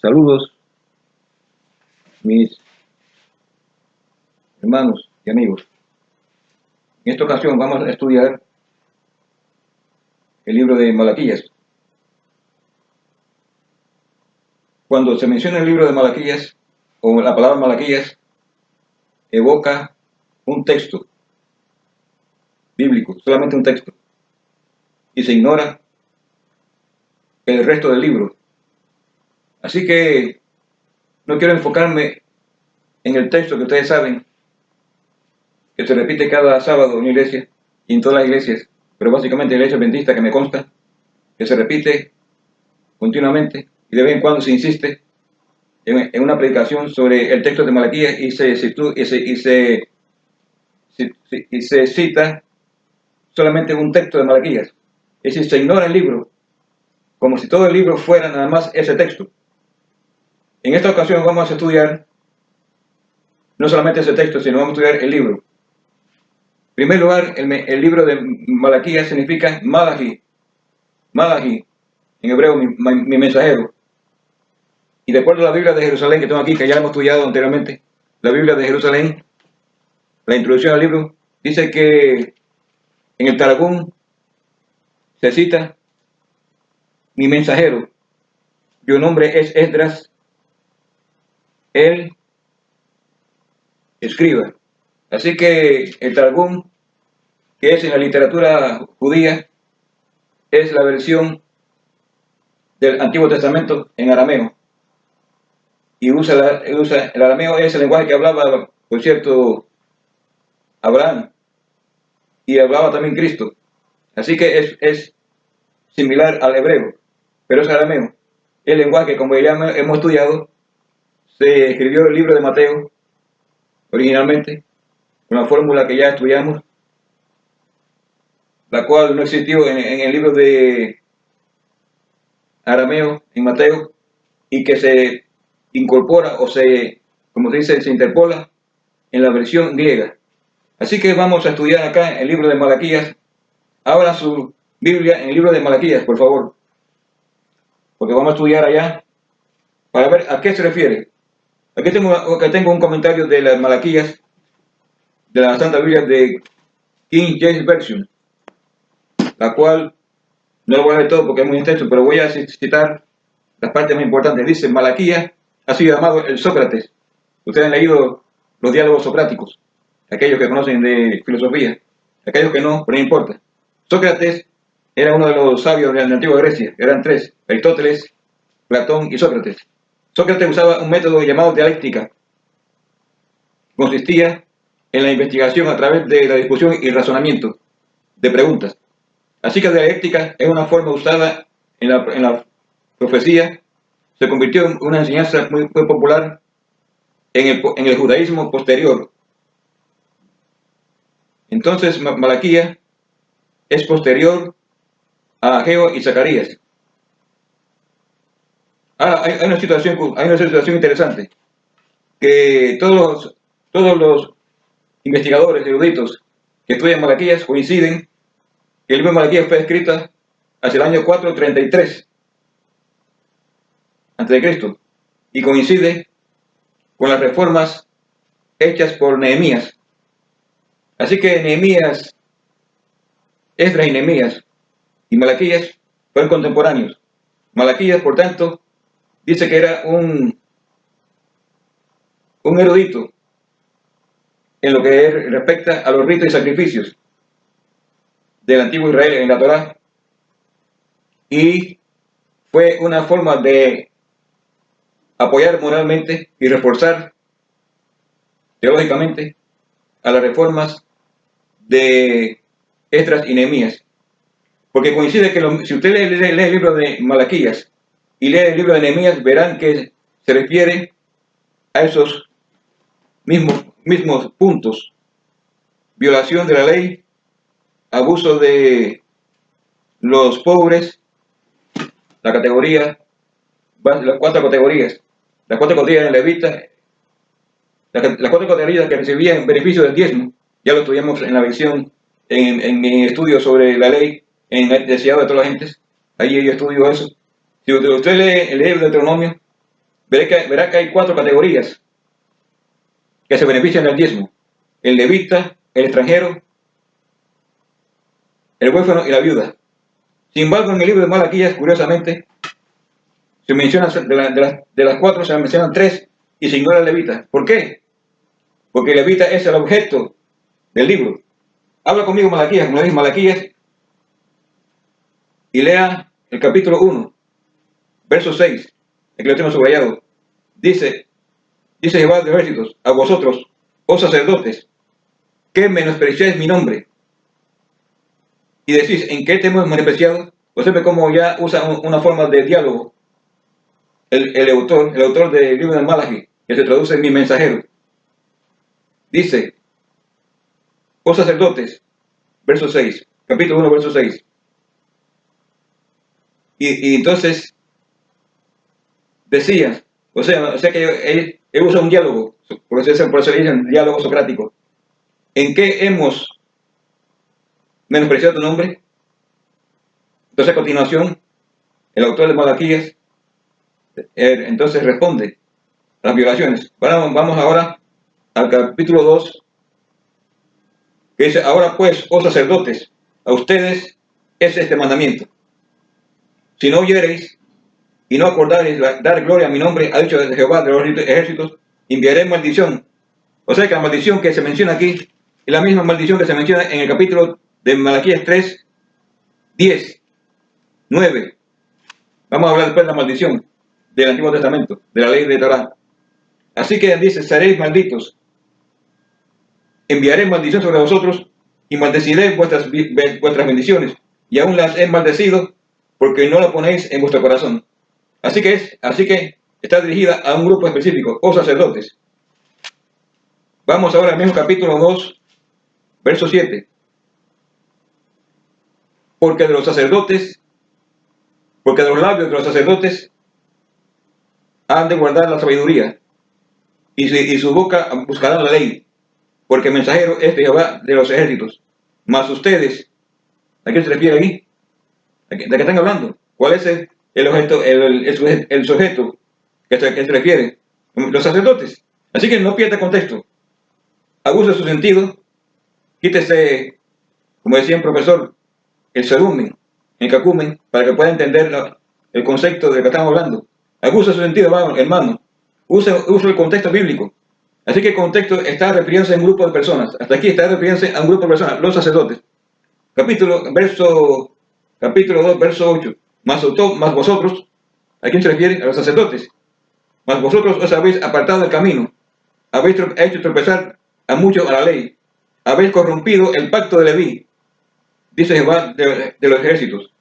Saludos, mis hermanos y amigos. En esta ocasión vamos a estudiar el libro de Malaquías. Cuando se menciona el libro de Malaquías, o la palabra Malaquías, evoca un texto bíblico, solamente un texto, y se ignora el resto del libro. Así que no quiero enfocarme en el texto que ustedes saben, que se repite cada sábado en la iglesia y en todas las iglesias, pero básicamente en la iglesia adventista, que me consta, que se repite continuamente y de vez en cuando se insiste en una predicación sobre el texto de Malaquías y se cita solamente un texto de Malaquías. Es decir, se ignora el libro, como si todo el libro fuera nada más ese texto. En esta ocasión vamos a estudiar no solamente ese texto, sino vamos a estudiar el libro. En primer lugar, el libro de Malaquías significa Malachi. Malachi, en hebreo, mi mensajero. Y de acuerdo a la Biblia de Jerusalén que tengo aquí, que ya hemos estudiado anteriormente, la Biblia de Jerusalén, la introducción al libro, dice que en el Targum se cita: mi mensajero, cuyo nombre es Esdras, él escriba. Así que el Targum, que es en la literatura judía, es la versión del Antiguo Testamento en arameo. Y usa el arameo, es el lenguaje que hablaba, por cierto, Abraham, y hablaba también Cristo. Así que es similar al hebreo, pero es arameo. El lenguaje que, como ya hemos estudiado, se escribió el libro de Mateo originalmente, una fórmula que ya estudiamos, la cual no existió en el libro de arameo, en Mateo, y que se incorpora o como se dice, se interpola en la versión griega. Así que vamos a estudiar acá el libro de Malaquías. Abra su Biblia en el libro de Malaquías, por favor, porque vamos a estudiar allá para ver a qué se refiere. Aquí tengo un comentario de las Malaquías, de la Santa Biblia de King James Version, la cual no lo voy a leer todo porque es muy extenso, pero voy a citar las partes más importantes. Dice: Malaquías ha sido llamado el Sócrates. Ustedes han leído los diálogos socráticos, aquellos que conocen de filosofía, aquellos que no, pero no importa. Sócrates era uno de los sabios de la antigua Grecia. Eran tres: Aristóteles, Platón y Sócrates. Sócrates usaba un método llamado dialéctica. Consistía en la investigación a través de la discusión y razonamiento de preguntas. Así que la dialéctica es una forma usada en la profecía. Se convirtió en una enseñanza muy popular en el judaísmo posterior. Entonces, Malaquías es posterior a Ageo y Zacarías. Ahora, hay una situación interesante, que todos los investigadores eruditos que estudian Malaquías coinciden que el libro de Malaquías fue escrito hacia el año 433 a.C. y coincide con las reformas hechas por Nehemías. Así que Nehemías, Esdras y Nehemías y Malaquías fueron contemporáneos. Malaquías, por tanto, dice que era un erudito en lo que respecta a los ritos y sacrificios del antiguo Israel en la Torá, y fue una forma de apoyar moralmente y reforzar teológicamente a las reformas de Esdras y Nehemías, porque coincide que si usted lee el libro de Malaquías y lee el libro de Nehemías, verán que se refiere a esos mismos puntos: violación de la ley, abuso de los pobres, las cuatro categorías de levitas, las cuatro categorías que recibían beneficio del diezmo. Ya lo estudiamos en la versión, en mi estudio sobre la ley en el deseado de todas las gentes. Ahí yo estudio eso. Si usted lee el libro de Deuteronomio, verá que hay 4 categorías que se benefician del diezmo: el levita, el extranjero, el huérfano y la viuda. Sin embargo, en el libro de Malaquías, curiosamente, se menciona de las 4 se mencionan 3 y se ignora el levita. ¿Por qué? Porque el levita es el objeto del libro. Habla conmigo Malaquías, como le dije, Malaquías, y lea el capítulo 1, verso 6, el que lo tengo subrayado. Dice Jehová de ejércitos: a vosotros, oh sacerdotes, que menospreciáis mi nombre, y decís, ¿en qué te hemos menospreciado? Pues ve cómo ya usa una forma de diálogo el autor del libro de Malaquías, que se traduce en mi mensajero. Dice, oh sacerdotes, verso 6, capítulo 1, verso 6. Y entonces decía, o sea que él usa un diálogo, por eso le dicen diálogo socrático. ¿En qué hemos menospreciado tu nombre? Entonces a continuación, el autor de Malaquías entonces responde a las violaciones. Vamos ahora al capítulo 2, que dice, ahora pues, oh sacerdotes, a ustedes es este mandamiento: si no oyereis y no acordareis dar gloria a mi nombre, ha dicho Jehová de los ejércitos, enviaré maldición. O sea que la maldición que se menciona aquí es la misma maldición que se menciona en el capítulo de Malaquías 3, 10, 9. Vamos a hablar después de la maldición del Antiguo Testamento, de la ley de Torá. Así que dice, seréis malditos, enviaré maldición sobre vosotros y maldeciré vuestras bendiciones, y aún las he maldecido porque no la ponéis en vuestro corazón. Así que está dirigida a un grupo específico, oh sacerdotes. Vamos ahora al mismo capítulo 2, verso 7. Porque de los labios de los sacerdotes han de guardar la sabiduría, y su boca buscará la ley, porque mensajero es de Jehová de los ejércitos. Mas ustedes, ¿a qué se refiere aquí? ¿De qué están hablando? ¿Cuál es el objeto, el sujeto que se refiere? Los sacerdotes. Así que no pierda contexto. Abuse su sentido. Quítese, como decía un profesor, el cerumen, el cacumen, para que pueda entender el concepto de lo que estamos hablando. Abuse su sentido, hermano. Use el contexto bíblico. Así que el contexto está refiriéndose a un grupo de personas. Hasta aquí está refiriéndose a un grupo de personas, los sacerdotes. Capítulo 2, verso 8. Mas vosotros, ¿a quién se refiere? A los sacerdotes. Mas vosotros os habéis apartado del camino. Habéis hecho tropezar a muchos a la ley. Habéis corrompido el pacto de Leví, dice Jehová de los ejércitos.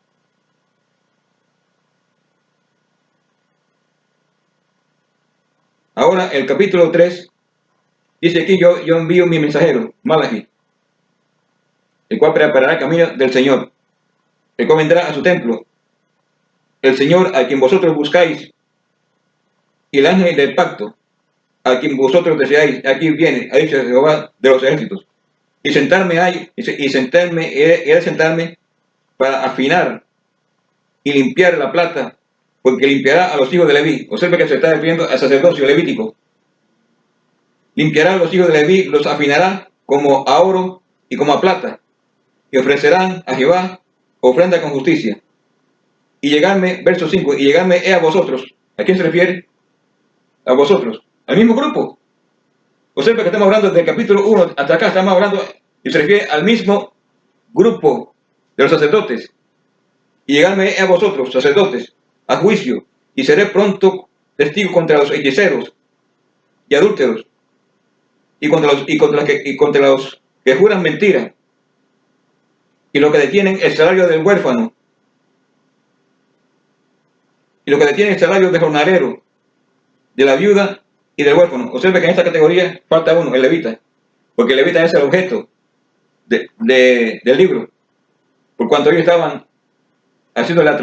Ahora el capítulo 3 dice aquí, yo envío mi mensajero, Malaquías, el cual preparará el camino del Señor, el cual vendrá a su templo. El Señor a quien vosotros buscáis, y el ángel del pacto, a quien vosotros deseáis, aquí viene, ha dicho Jehová de los ejércitos. Y sentarme hay, he de sentarme para afinar y limpiar la plata, porque limpiará a los hijos de Leví. Observe que se está refiriendo al sacerdocio levítico. Limpiará a los hijos de Leví, los afinará como a oro y como a plata, y ofrecerán a Jehová ofrenda con justicia. Y llegarme, verso 5, y llegarme a vosotros. ¿A quién se refiere? A vosotros, al mismo grupo. Observe que estamos hablando del capítulo 1 hasta acá, estamos hablando, y se refiere al mismo grupo de los sacerdotes. Y llegarme a vosotros, sacerdotes, a juicio, y seré pronto testigo contra los hechiceros y adúlteros, y contra los que juran mentira, y los que detienen el salario del huérfano, y los que detienen el salario del jornalero, de la viuda y del huérfano. Observe que en esta categoría falta uno, el levita, porque el levita es el objeto del libro, por cuanto ellos estaban haciendo la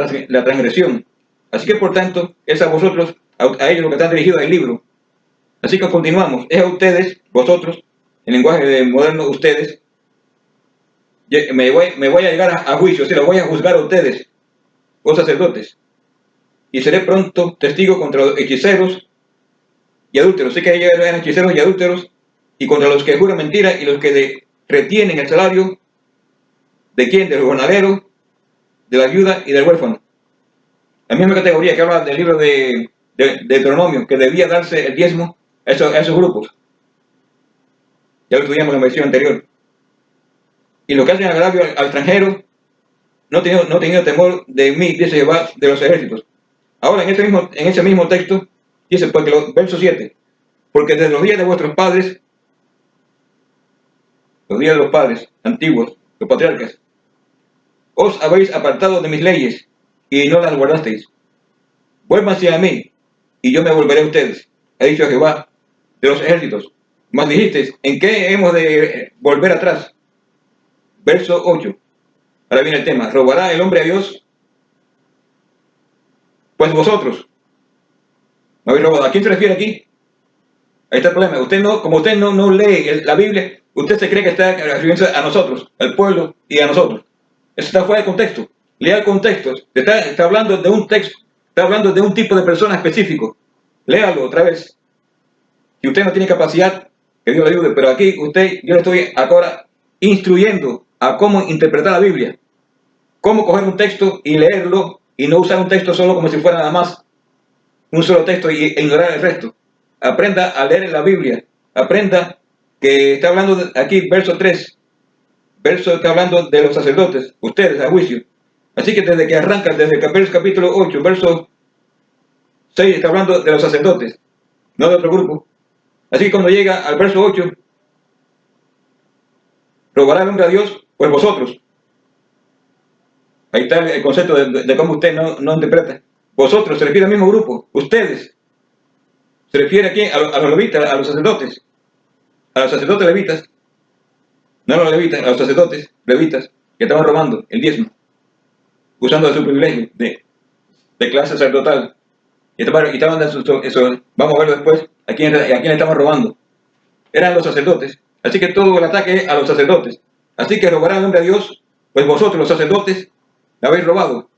transgresión. Así que por tanto, es a vosotros, a ellos lo que están dirigidos el libro. Así que continuamos, es a ustedes, vosotros, en lenguaje moderno, ustedes. Me voy a llegar a juicio, lo voy a juzgar a ustedes, oh sacerdotes, y seré pronto testigo contra los hechiceros y adúlteros. Sé que ellos eran hechiceros y adúlteros, y contra los que juran mentira y los que retienen el salario, ¿de quién? Del jornalero, de la viuda y del huérfano. La misma categoría que habla del libro de Deuteronomio, que debía darse el diezmo a esos grupos. Ya lo estudiamos en la versión anterior. Y los que hacen agravio al extranjero, no teniendo temor de mí, dice Jehová de los ejércitos. Ahora, en ese mismo texto, dice, porque verso 7, porque desde los días de vuestros padres, los días de los padres antiguos, los patriarcas, os habéis apartado de mis leyes y no las guardasteis. Vuélvanse a mí, y yo me volveré a ustedes, ha dicho Jehová de los ejércitos. Mas dijisteis, ¿en qué hemos de volver atrás? Verso 8. Ahora viene el tema. ¿Robará el hombre a Dios? Pues vosotros me habéis robado. ¿A quién se refiere aquí? Ahí está el problema. Como usted no lee la Biblia, usted se cree que está refiriéndose a nosotros, al pueblo y a nosotros. Eso está fuera de contexto. Lea el contexto. Está hablando de un texto. Está hablando de un tipo de persona específico. Léalo otra vez. Si usted no tiene capacidad, que Dios le ayude. Pero aquí yo le estoy ahora instruyendo a cómo interpretar la Biblia. Cómo coger un texto y leerlo y no usar un texto solo como si fuera nada más un solo texto e ignorar el resto. Aprenda a leer la Biblia. Aprenda que está hablando aquí, verso 3. Verso está hablando de los sacerdotes, ustedes a juicio. Así que desde que arranca, desde el capítulo 8, verso 6, está hablando de los sacerdotes, no de otro grupo. Así que cuando llega al verso 8, ¿robará el hombre a Dios? Pues vosotros. Ahí está el concepto de cómo usted no interpreta. Vosotros, se refiere al mismo grupo. Ustedes. Se refiere aquí a los levitas, a los sacerdotes. A los sacerdotes levitas. No a los levitas, a los sacerdotes levitas que estaban robando el diezmo. Usando su privilegio de clase sacerdotal. Y estaban eso, vamos a verlo después. ¿A quién le estaban robando? Eran los sacerdotes. Así que todo el ataque es a los sacerdotes. Así que robará el nombre a Dios, pues vosotros los sacerdotes la habéis robado.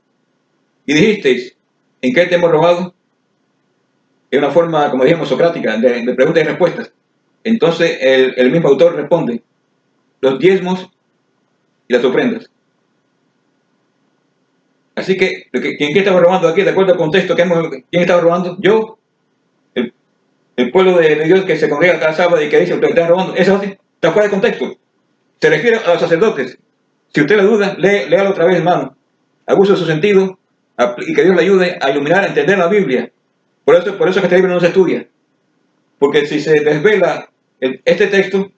Y dijisteis, ¿en qué te hemos robado? Es una forma, como dijimos, socrática, de preguntas y respuestas. Entonces el mismo autor responde, los diezmos y las ofrendas. Así que, ¿quién estaba robando aquí? De acuerdo al contexto, ¿quién estaba robando? Yo, el pueblo de Dios que se congrega cada sábado y que dice, ustedes están robando. Eso está fuera de contexto. Se refiere a los sacerdotes. Si usted la duda, léalo otra vez, hermano. Abuso de su sentido y que Dios le ayude a iluminar, a entender la Biblia. Por eso es que este libro no se estudia. Porque si se desvela este texto,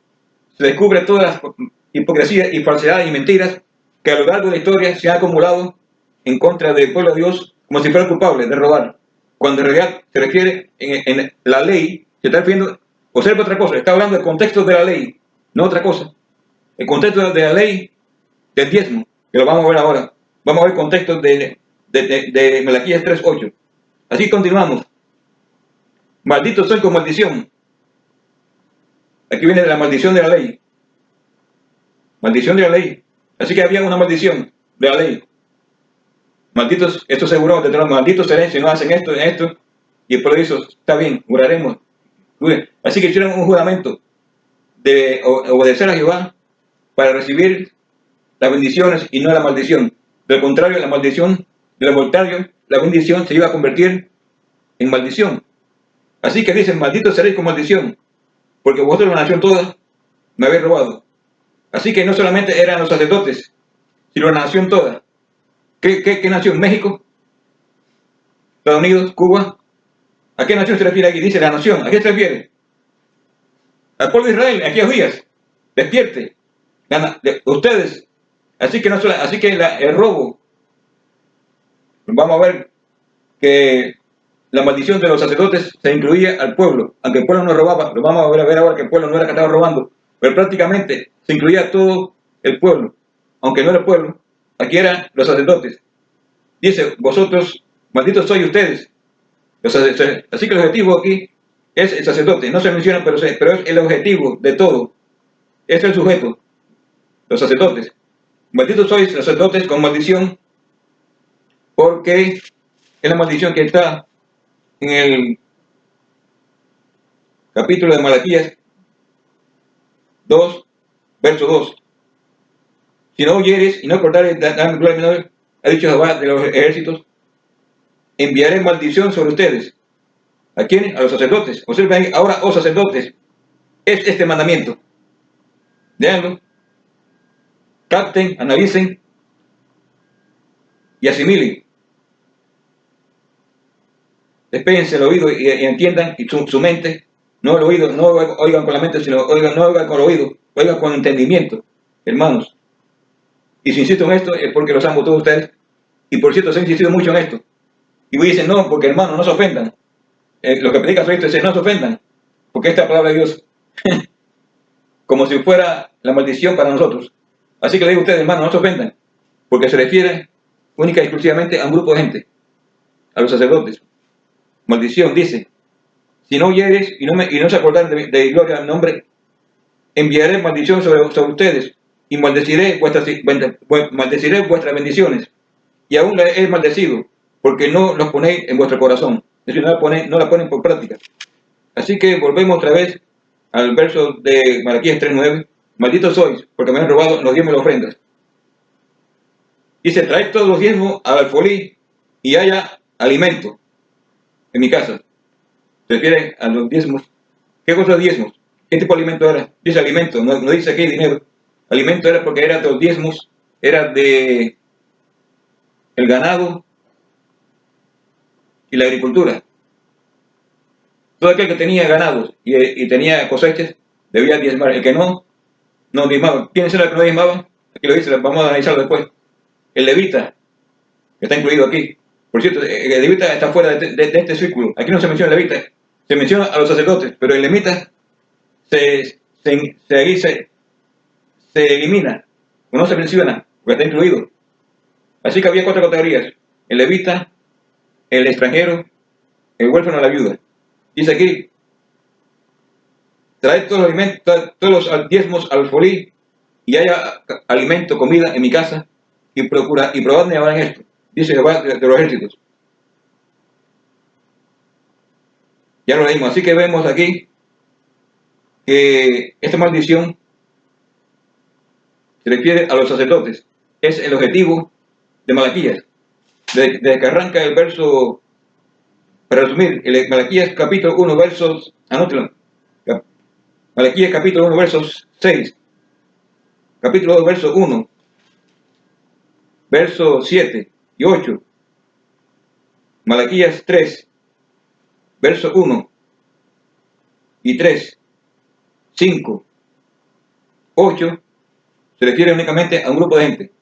se descubre todas las hipocresías y falsedades y mentiras que a lo largo de la historia se han acumulado en contra del pueblo de Dios como si fuera culpable de robar. Cuando en realidad se refiere en la ley, se está refiriendo, observa otra cosa, está hablando del contexto de la ley, no otra cosa. El contexto de la ley del diezmo, que lo vamos a ver ahora. Vamos a ver el contexto de Malaquías 3:8. Así continuamos. Malditos soy con maldición. Aquí viene de la maldición de la ley. Maldición de la ley. Así que había una maldición de la ley. Malditos, esto seguro, malditos seréis si no hacen esto, en esto. Y el pueblo dijo, está bien, juraremos. Así que hicieron un juramento de obedecer a Jehová para recibir las bendiciones y no la maldición. Del contrario, la maldición, la bendición se iba a convertir en maldición. Así que dicen, malditos seréis con maldición, porque vosotros, la nación toda, me habéis robado. Así que no solamente eran los sacerdotes, sino la nación toda. ¿Qué nación? ¿México? ¿Estados Unidos? ¿Cuba? ¿A qué nación se refiere aquí? Dice la nación. ¿A qué se refiere? Al pueblo de Israel, en aquellos días. Despierte. Ustedes. Así que el robo. Vamos a ver que la maldición de los sacerdotes se incluía al pueblo. Aunque el pueblo no robaba, lo vamos a ver ahora que el pueblo no era que estaba robando. Pero prácticamente se incluía a todo el pueblo. Aunque no era el pueblo, aquí eran los sacerdotes. Dice, vosotros, malditos sois ustedes. Así que el objetivo aquí es el sacerdote. No se menciona, pero es el objetivo de todo. Es el sujeto. Los sacerdotes. Malditos sois los sacerdotes con maldición, porque es la maldición que está en capítulo de Malaquías 2, verso 2. Si no oyeres y no acordares, dame gloria menor, ha dicho Jehová de los ejércitos, enviaré maldición sobre ustedes. ¿A quiénes? A los sacerdotes. Observen ahora, oh sacerdotes, es este mandamiento. Leanlo, capten, analicen y asimilen. Despéguense el oído y entiendan y su mente, no el oído, no oigan con la mente, sino no oigan con el oído, oigan con entendimiento, hermanos. Y si insisto en esto es porque los amo todos ustedes. Y por cierto, se ha insistido mucho en esto. Y voy a decir, no, porque hermanos, no se ofendan. Lo que predica sobre esto es, no se ofendan, porque esta palabra de Dios, como si fuera la maldición para nosotros. Así que le digo a ustedes, hermanos, no se ofendan, porque se refiere única y exclusivamente a un grupo de gente, a los sacerdotes. Maldición, dice, si no oyeres y no se acordaran de gloria al nombre, enviaré maldición sobre ustedes y maldeciré vuestras bendiciones. Y aún la he maldecido, porque no los ponéis en vuestro corazón. Es decir, no la ponen por práctica. Así que volvemos otra vez al verso de Malaquías 3:9. Malditos sois, porque me han robado los diezmos y las ofrendas. Dice, traed todos los diezmos al alfolí y haya alimento en mi casa. Se refiere a los diezmos. ¿Qué cosa de diezmos? ¿Qué tipo de alimento era? Dice alimento, no dice aquí dinero. Alimento era porque era de los diezmos, era de el ganado y la agricultura. Todo aquel que tenía ganados y tenía cosechas debía diezmar. El que no diezmaba. ¿Quiénes eran los que no diezmaban? Aquí lo dice, vamos a analizarlo después. El levita, que está incluido aquí. Por cierto, el levita está fuera de este círculo. Aquí no se menciona el levita, se menciona a los sacerdotes, pero el levita se elimina, o no se menciona, porque está incluido. Así que había 4 categorías: el levita, el extranjero, el huérfano y la viuda. Dice aquí, traed todos los diezmos al alfolí y haya alimento, comida en mi casa, y probadme ahora en esto, dice Jehová de los ejércitos. Ya lo leímos, así que vemos aquí que esta maldición se refiere a los sacerdotes. Es el objetivo de Malaquías. Desde que arranca el verso, para resumir, Malaquías capítulo 1, versos, anótelo. Malaquías capítulo 1, versos 6. Capítulo 2, verso 1. Versos 7 y 8. Malaquías 3, verso 1 y 3, 5, 8. Se refiere únicamente a un grupo de gente.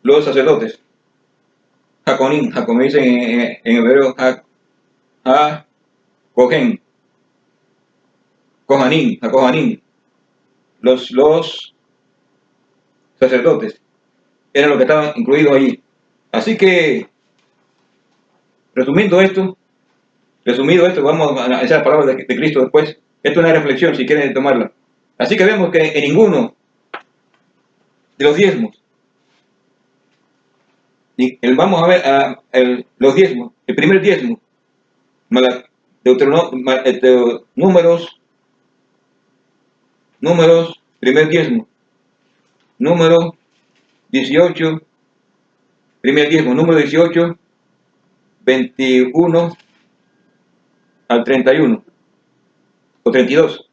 Los sacerdotes. Jaconín, como dicen en hebreo, Johanín. Los sacerdotes eran los que estaban incluidos allí. Así que, resumido esto, vamos a analizar la palabra de Cristo después. Esto es una reflexión, si quieren tomarla. Así que vemos que en ninguno de los diezmos, vamos a ver los diezmos, el primer diezmo, números, primer diezmo, número 18, primer diezmo, número 18, 21 al 31, o 32.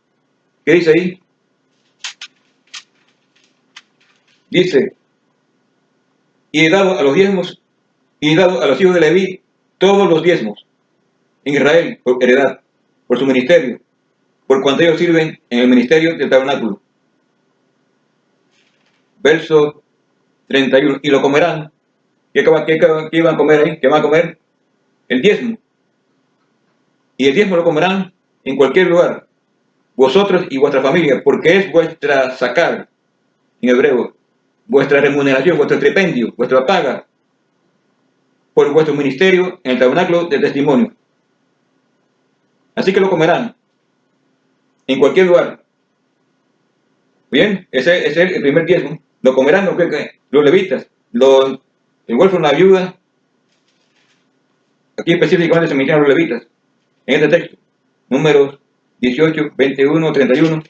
¿Qué dice ahí? Dice, y he dado a los diezmos, y he dado a los hijos de Leví todos los diezmos en Israel por heredad, por su ministerio, por cuanto ellos sirven en el ministerio del tabernáculo. Verso 31, y lo comerán. ¿Qué iban a comer ahí? ¿Qué van a comer? El diezmo. Y el diezmo lo comerán en cualquier lugar, vosotros y vuestra familia, porque es vuestra sacar, en hebreo, vuestra remuneración, vuestro estipendio, vuestra paga, por vuestro ministerio en el tabernáculo del testimonio. Así que lo comerán en cualquier lugar. Bien, ese es el primer diezmo. Lo comerán los levitas, el huérfano, la viuda. Aquí específicamente se mencionan los levitas en este texto. Números 18, 21, 31.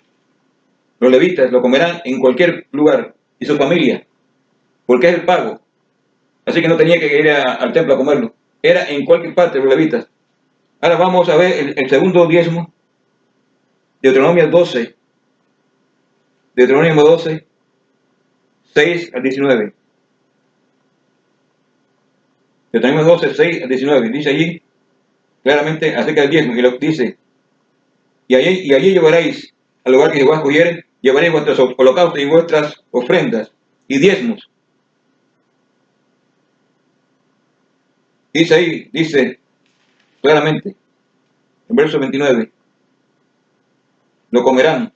Los levitas lo comerán en cualquier lugar, y su familia, porque es el pago. Así que no tenía que ir al templo a comerlo. Era en cualquier parte de los levitas. Ahora vamos a ver el segundo diezmo, Deuteronomio 12. Deuteronomio 12, 6 al 19. Deuteronomio 12, 6 al 19. Dice allí claramente acerca del diezmo. Y lo dice: y allí llevaréis al lugar que Jehová escogiere, llevaréis vuestros holocaustos y vuestras ofrendas y diezmos. Dice ahí, dice claramente, en verso 29, lo comerán.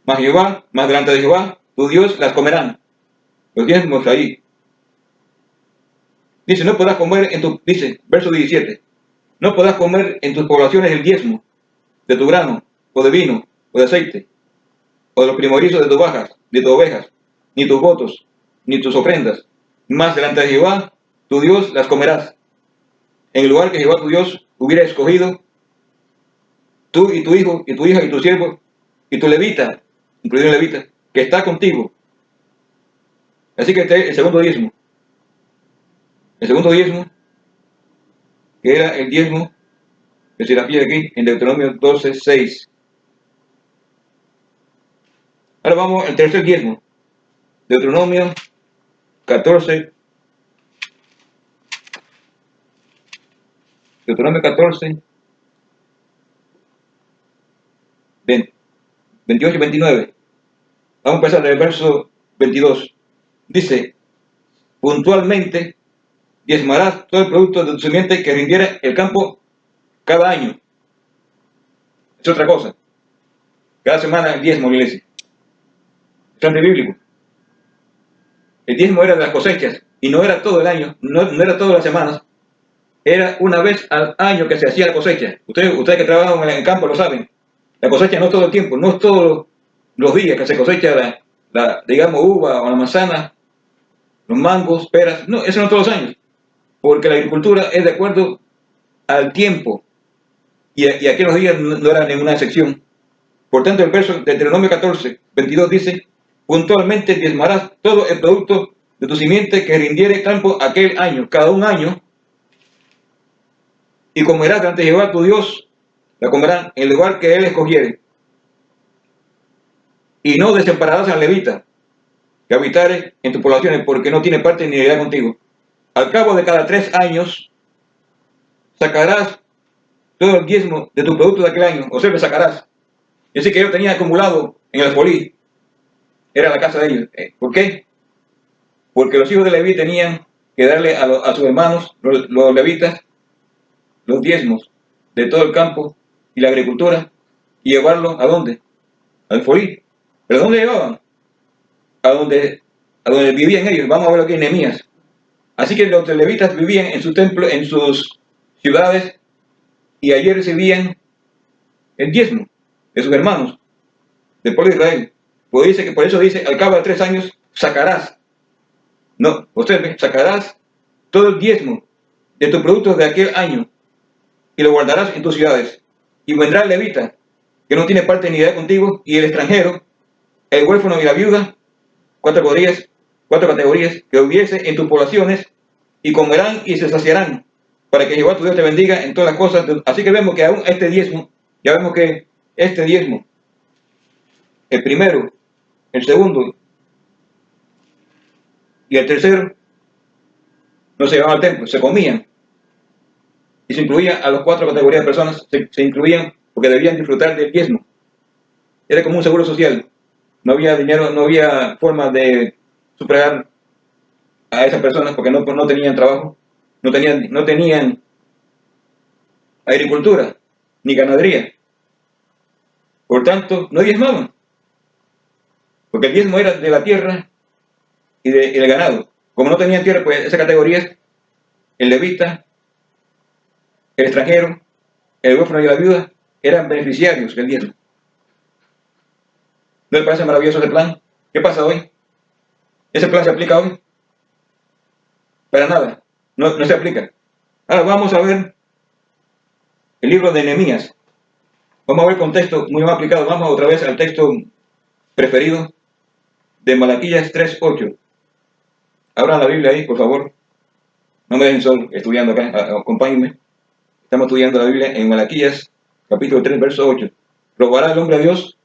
Más delante de Jehová, tu Dios, las comerán. Los diezmos ahí. Dice, no podrás comer dice, verso 17, no podrás comer en tus poblaciones el diezmo de tu grano, o de vino, o de aceite, o de los primorizos de tus vacas, de tus ovejas, ni tus votos, ni tus ofrendas. Más delante de Jehová, tu Dios, las comerás. En el lugar que Jehová tu Dios hubiera escogido, tú y tu hijo, y tu hija, y tu siervo, y tu levita, incluido el levita, que está contigo. Así que este es el segundo diezmo. El segundo diezmo, que era el diezmo que se la pide aquí en Deuteronomio 12, 6. Ahora vamos al tercer diezmo. Deuteronomio 14. Deuteronomio 14, 28 y 29. Vamos a empezar del verso 22. Dice, puntualmente diezmarás todo el producto de tu simiente que rindiera el campo cada año. Es otra cosa. Cada semana el diezmo, la iglesia. Es bastante bíblico. El diezmo era de las cosechas y no era todo el año, no era todas las semanas. Era una vez al año que se hacía la cosecha. Ustedes que trabajan en el campo lo saben. La cosecha no es todo el tiempo, no es todos los días que se cosecha digamos, uva o la manzana, los mangos, peras. No, eso no es todos los años. Porque la agricultura es de acuerdo al tiempo. Y aquí en los días no era ninguna excepción. Por tanto, el verso de Deuteronomio 14, 22 dice, puntualmente diezmarás todo el producto de tu simiente que rindiere campo aquel año, cada un año, y comerás delante de Jehová tu Dios, la comerán en el lugar que él escogiere. Y no desampararás al levita que habitare en tus poblaciones, porque no tiene parte ni heredad contigo. Al cabo de cada 3 años, sacarás todo el diezmo de tu producto de aquel año, o sea, lo sacarás. Y así que yo tenía acumulado en el alfolí, era la casa de ellos. ¿Por qué? Porque los hijos de Leví tenían que darle a sus hermanos, los levitas, los diezmos de todo el campo y la agricultura, y llevarlo ¿a dónde? Al alfolí. ¿Pero dónde llevaban? A donde vivían ellos. Vamos a ver aquí en Nehemías. Así que los levitas vivían en su templo, en sus ciudades, y allí recibían el diezmo de sus hermanos, del pueblo de Israel. Por eso dice, al cabo de 3 años sacarás. No, observe, sacarás todo el diezmo de tus productos de aquel año y lo guardarás en tus ciudades. Y vendrá el levita, que no tiene parte ni idea contigo, y el extranjero, el huérfano y la viuda, 4 categorías que hubiese en tus poblaciones, y comerán y se saciarán, para que Jehová tu Dios te bendiga en todas las cosas. Así que vemos que aún este diezmo, ya vemos que este diezmo, el primero, el segundo y el tercero, no se llevaban al templo, se comían. Y se incluía a las 4 categorías de personas, se incluían porque debían disfrutar del diezmo. Era como un seguro social. No había dinero, no había forma de superar a esas personas porque no tenían trabajo, no tenían agricultura, ni ganadería. Por tanto, no diezmaban, porque el diezmo era de la tierra y del ganado. Como no tenían tierra, pues esas categorías, el levita, el extranjero, el huérfano y la viuda, eran beneficiarios del diezmo. ¿No les parece maravilloso ese plan? ¿Qué pasa hoy? ¿Ese plan se aplica hoy? Para nada, no se aplica. Ahora vamos a ver el libro de Nehemías. Vamos a ver contexto muy mal aplicado. Vamos otra vez al texto preferido de Malaquías 3:8. Abran la Biblia ahí, por favor. No me dejen solo estudiando acá, acompáñenme. Estamos estudiando la Biblia en Malaquías, capítulo 3, verso 8. ¿Robará el hombre a Dios?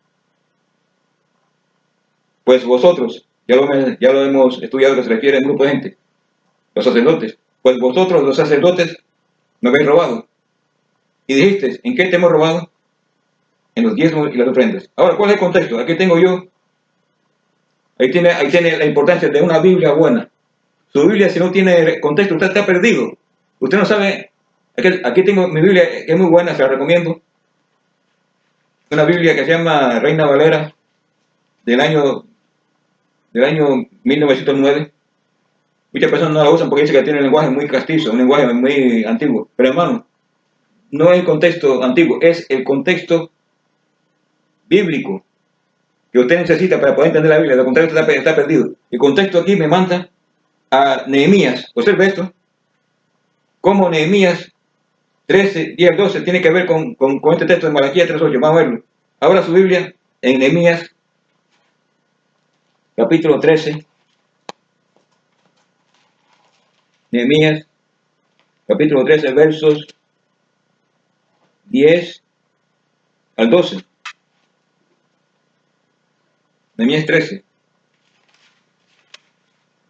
Pues vosotros, ya lo hemos estudiado, que se refiere a un grupo de gente, los sacerdotes. Pues vosotros, los sacerdotes, me habéis robado. Y dijiste, ¿en qué te hemos robado? En los diezmos y las ofrendas. Ahora, ¿cuál es el contexto? Aquí tengo yo, ahí tiene la importancia de una Biblia buena. Su Biblia, si no tiene contexto, usted está perdido. Usted no sabe. Aquí tengo mi Biblia, que es muy buena, se la recomiendo. Una Biblia que se llama Reina Valera, del año 1909. Muchas personas no la usan porque dicen que tiene un lenguaje muy castizo, un lenguaje muy antiguo. Pero hermano, no es el contexto antiguo, es el contexto bíblico que usted necesita para poder entender la Biblia. De lo contrario, usted está perdido. El contexto aquí me manda a Nehemías. Observe esto. Cómo Nehemías 13, 10, 12 tiene que ver con este texto de Malaquías 3:8. Vamos a verlo. Ahora su Biblia en Nehemías, capítulo 13. Nehemías, capítulo 13, versos 10 al 12. Nehemías 13,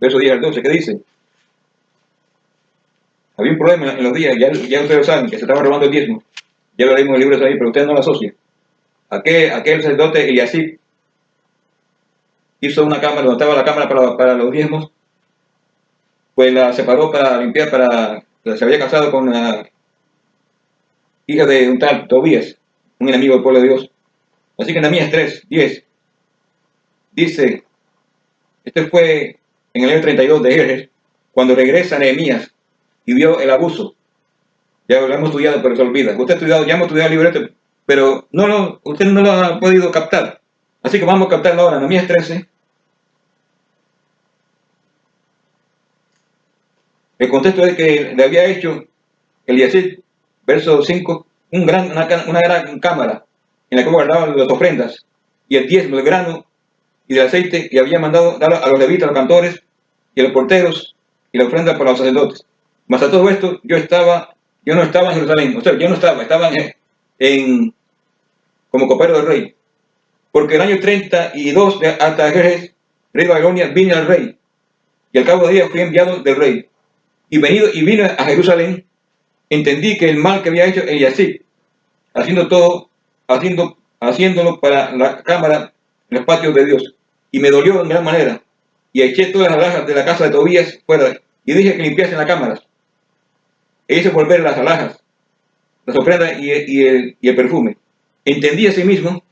verso 10 al 12. ¿Qué dice? Había un problema en los días, ya ustedes saben, que se estaba robando el diezmo. Ya lo leímos en el libro ahí, pero ustedes no lo asocian. Aquel sacerdote Eliasib hizo una cámara, donde estaba la cámara para los diezmos, pues la separó para limpiar, se había casado con la hija de un tal Tobías, un enemigo del pueblo de Dios. Así que en Nehemías 3:10 dice, este fue en el año 32 de Jerjes, cuando regresa Nehemías y vio el abuso. Ya lo hemos estudiado, pero se olvida. Ya hemos estudiado el libreto, pero usted no lo ha podido captar. Así que vamos a captarlo ahora. Nehemías 13. El contexto es que le había hecho Eliasib, verso 5, una gran cámara en la que guardaban las ofrendas y el diezmo, el grano y del aceite, y había mandado dar a los levitas, a los cantores y a los porteros y la ofrenda para los sacerdotes. Mas a todo esto yo no estaba en Jerusalén, o sea, yo no estaba como copero del rey, porque el año 32 de Artajerjes, rey de Babilonia, vine al rey, y al cabo de días fui enviado del rey, y vine a Jerusalén, entendí que el mal que había hecho Eliasib, haciéndolo para la cámara en los patios de Dios, y me dolió en gran manera, y eché todas las alhajas de la casa de Tobías fuera, y dije que limpiasen las cámaras, e hice volver las alhajas, las ofrendas y el perfume. Entendí a sí mismo,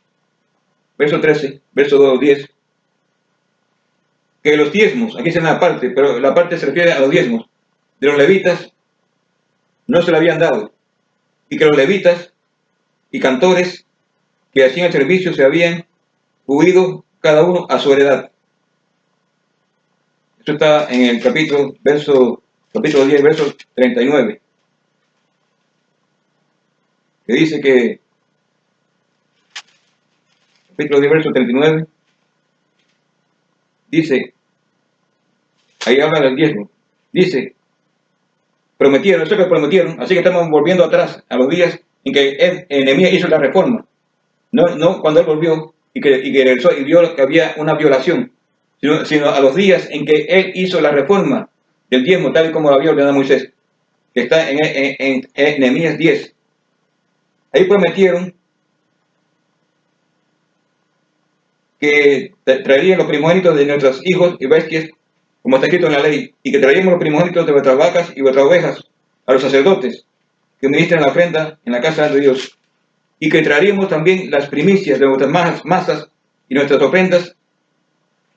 verso 13, verso 10, que los diezmos, aquí se llama la parte, pero la parte se refiere a los diezmos, de los levitas no se le habían dado, y que los levitas y cantores que hacían el servicio se habían huido cada uno a su heredad. Esto está en el capítulo 10, verso 39, que dice que, capítulo 10, verso 39, dice, ahí habla del diezmo, dice, prometieron, eso que prometieron, así que estamos volviendo atrás a los días en que Nehemías hizo la reforma, no cuando él volvió y que regresó y vio que había una violación, sino a los días en que él hizo la reforma del diezmo, tal y como lo había ordenado Moisés, que está en Nehemías 10. Ahí prometieron que traerían los primogénitos de nuestros hijos y bestias, como está escrito en la ley, y que traeríamos los primogénitos de vuestras vacas y vuestras ovejas a los sacerdotes que ministran la ofrenda en la casa de Dios, y que traeríamos también las primicias de nuestras masas y nuestras ofrendas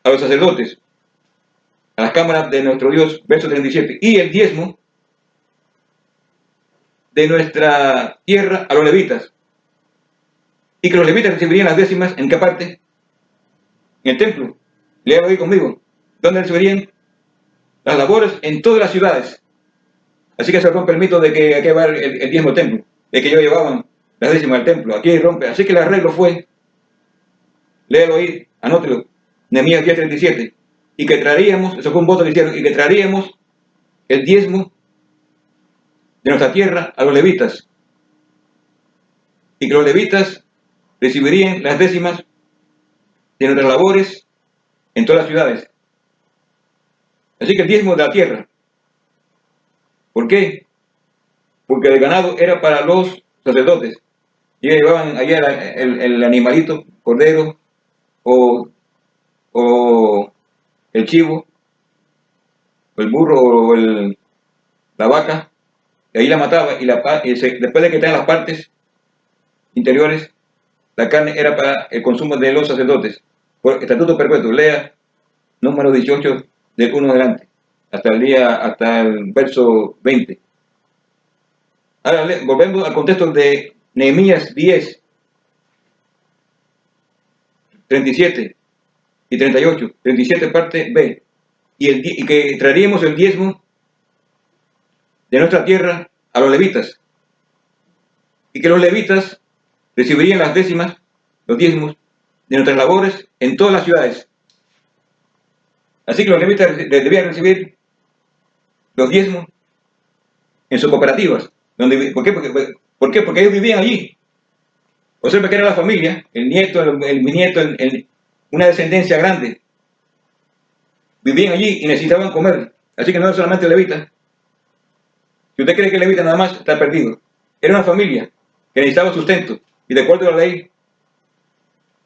a los sacerdotes, a las cámaras de nuestro Dios, verso 37, y el diezmo de nuestra tierra a los levitas, y que los levitas recibirían las décimas, ¿en qué parte? En el templo. Léalo ahí conmigo. ¿Dónde recibirían? Las labores en todas las ciudades. Así que se rompe el mito de que hay que llevar el diezmo al templo. de que ellos llevaban las décimas al templo. Aquí rompe. Así que el arreglo fue, léalo ahí, anótelo, Nehemías 10:37, y que traeríamos, eso fue un voto que hicieron, y que traeríamos el diezmo de nuestra tierra a los levitas, y que los levitas recibirían las décimas de nuestras labores en todas las ciudades. Así que el diezmo de la tierra. ¿Por qué? Porque el ganado era para los sacerdotes. Y llevaban allá el animalito, cordero, o el chivo, o el burro, o la vaca, y ahí la mataba, y después de que estaban las partes interiores, la carne era para el consumo de los sacerdotes. Por estatuto perpetuo, lea número 18 del 1 adelante, hasta el verso 20. Ahora volvemos al contexto de Nehemías 10, 37 y 38, 37 parte B, y que traeríamos el diezmo de nuestra tierra a los levitas, y que los levitas recibirían las décimas, los diezmos, de nuestras labores en todas las ciudades. Así que los levitas debían recibir los diezmos en sus cooperativas. ¿Por qué? Porque ellos vivían allí. Observa que era la familia, el nieto, el bisnieto, una descendencia grande. Vivían allí y necesitaban comer. Así que no era solamente levita. Si usted cree que levita nada más, está perdido. Era una familia que necesitaba sustento. Y de acuerdo a la ley,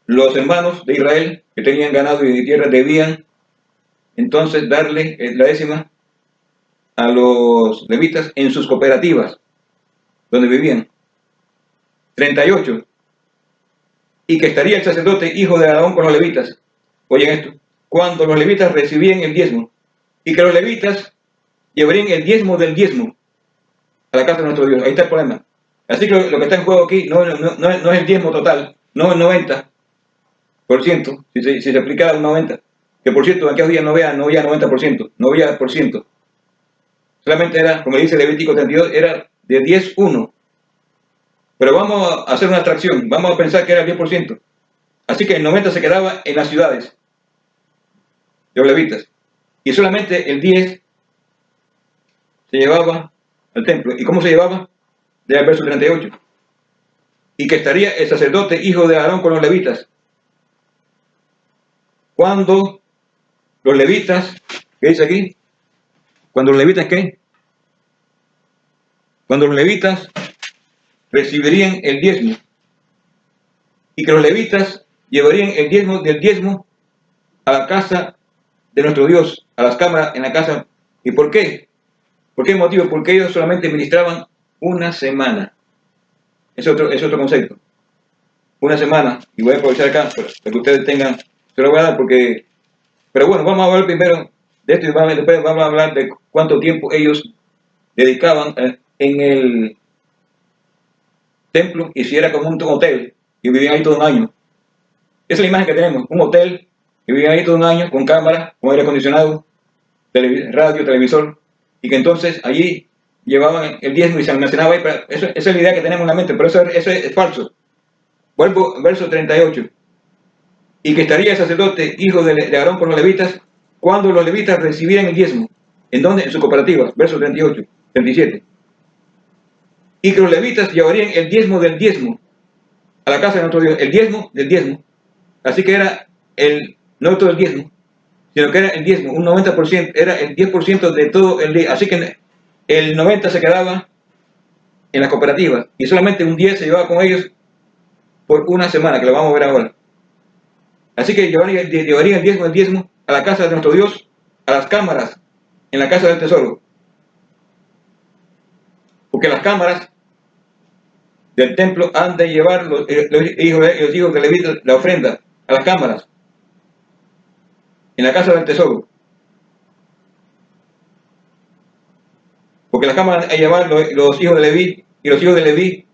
los hermanos de Israel que tenían ganado y tierra debían entonces darle la décima a los levitas en sus cooperativas donde vivían. 38. Y que estaría el sacerdote hijo de Aarón con los levitas. Oyen esto. Cuando los levitas recibían el diezmo, y que los levitas llevarían el diezmo del diezmo a la casa de nuestro Dios. Ahí está el problema. Así que lo que está en juego aquí no es el diezmo total, no el 90%, si se aplicara un 90%, que por cierto en aquellos días no había 90%, no había por ciento. Solamente era, como dice Levítico 32, era de 10-1. Pero vamos a hacer una abstracción, vamos a pensar que era el 10%. Así que el 90% se quedaba en las ciudades de los levitas. Y solamente el 10% se llevaba al templo. ¿Y cómo se llevaba? Del verso 38. Y que estaría el sacerdote hijo de Aarón con los levitas. Cuando los levitas, ¿qué dice aquí? Cuando los levitas, ¿qué? Cuando los levitas recibirían el diezmo. Y que los levitas llevarían el diezmo del diezmo a la casa de nuestro Dios, a las cámaras en la casa. ¿Y por qué? ¿Por qué motivo? Porque ellos solamente ministraban una semana. Es otro concepto. Una semana. Y voy a aprovechar acá para que ustedes tengan, se lo voy a dar porque, pero bueno, vamos a hablar primero de esto y después vamos a hablar de cuánto tiempo ellos dedicaban en el templo y si era como un hotel y vivían ahí todo un año. Esa es la imagen que tenemos, un hotel que vivían ahí todo un año con cámara, con aire acondicionado, radio, televisor, y que entonces allí llevaban el diezmo y se almacenaba ahí. Esa es la idea que tenemos en la mente, pero eso es falso. Vuelvo al verso 38. Y que estaría el sacerdote, hijo de Aarón con los levitas, cuando los levitas recibieran el diezmo. ¿En dónde? En su cooperativa. Verso 38, 37. Y que los levitas llevarían el diezmo del diezmo a la casa de nuestro Dios. El diezmo del diezmo. Así que era no todo el diezmo, sino que era el diezmo, un 90%, era el 10% de todo el diezmo. Así que el 90% se quedaba en las cooperativas y solamente un 10% se llevaba con ellos por una semana, que lo vamos a ver ahora. Así que llevarían el diezmo a la casa de nuestro Dios, a las cámaras, en la casa del tesoro. Porque las cámaras del templo han de llevar los hijos de Leví la ofrenda a las cámaras, en la casa del tesoro. Porque las cámaras han de llevar los hijos de Leví, y los hijos de Leví,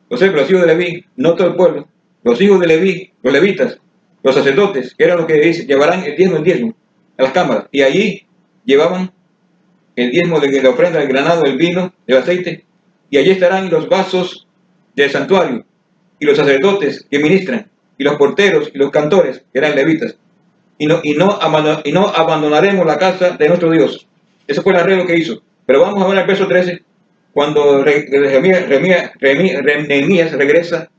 los hijos de Leví, no todo el pueblo, los hijos de Leví, los levitas, los sacerdotes, que eran los que llevarán el diezmo a las cámaras, y allí llevaban el diezmo de la ofrenda, del granado, del vino, del aceite, y allí estarán los vasos del santuario, y los sacerdotes que ministran, y los porteros y los cantores, que eran levitas, y no abandonaremos la casa de nuestro Dios. Ese fue el arreglo que hizo. Pero vamos a ver el verso 13, cuando Nehemías regresa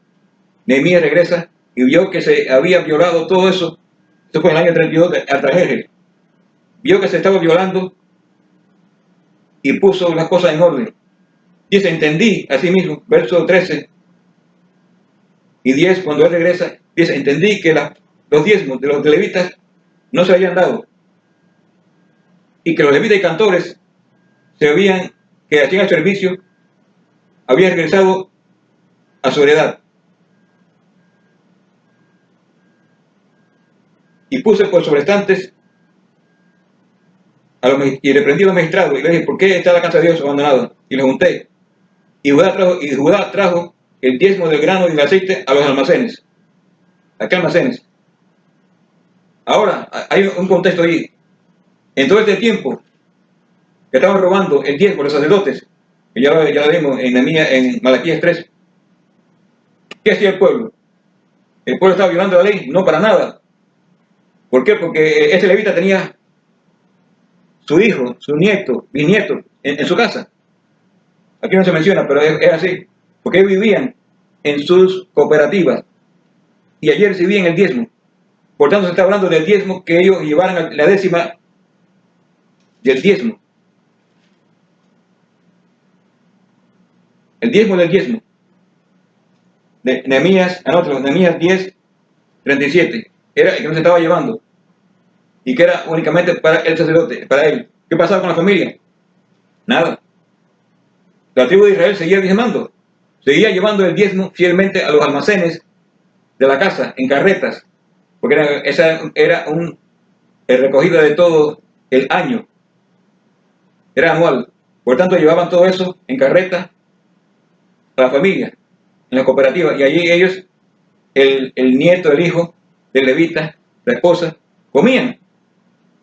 y vio que se había violado todo eso. Esto fue en el año 32 de Artajerjes. Vio que se estaba violando y puso las cosas en orden. Dice, entendí, así mismo, verso 13 y 10, cuando él regresa, dice, entendí que los diezmos de los levitas no se habían dado, y que los levitas y cantores que hacían el servicio, habían regresado a su heredad. Y puse por sobrestantes y reprendí a los magistrados, y le dije, ¿por qué está la casa de Dios abandonada? Y le junté. Y Judá trajo el diezmo del grano y del aceite a los almacenes. ¿A qué almacenes? Ahora, hay un contexto ahí. En todo este tiempo que estaban robando el diezmo de los sacerdotes, que ya lo vimos en Malaquías 3, ¿qué hacía el pueblo? ¿El pueblo estaba violando la ley? No, para nada. ¿Por qué? Porque ese levita tenía su hijo, su nieto, bisnieto en su casa. Aquí no se menciona, pero es así. Porque ellos vivían en sus cooperativas y ayer recibían el diezmo. Por tanto, se está hablando del diezmo que ellos llevaran a la décima del diezmo. El diezmo del diezmo. De Nehemías, Nehemías 10, 37. Era el que no se estaba llevando. Y que era únicamente para el sacerdote, para él. ¿Qué pasaba con la familia? Nada. La tribu de Israel seguía diezmando. Seguía llevando el diezmo fielmente a los almacenes de la casa, en carretas. Porque esa era el recogido de todo el año. Era anual. Por tanto, llevaban todo eso en carreta a la familia, en la cooperativa. Y allí ellos, el nieto, el hijo del levita, la esposa, comían.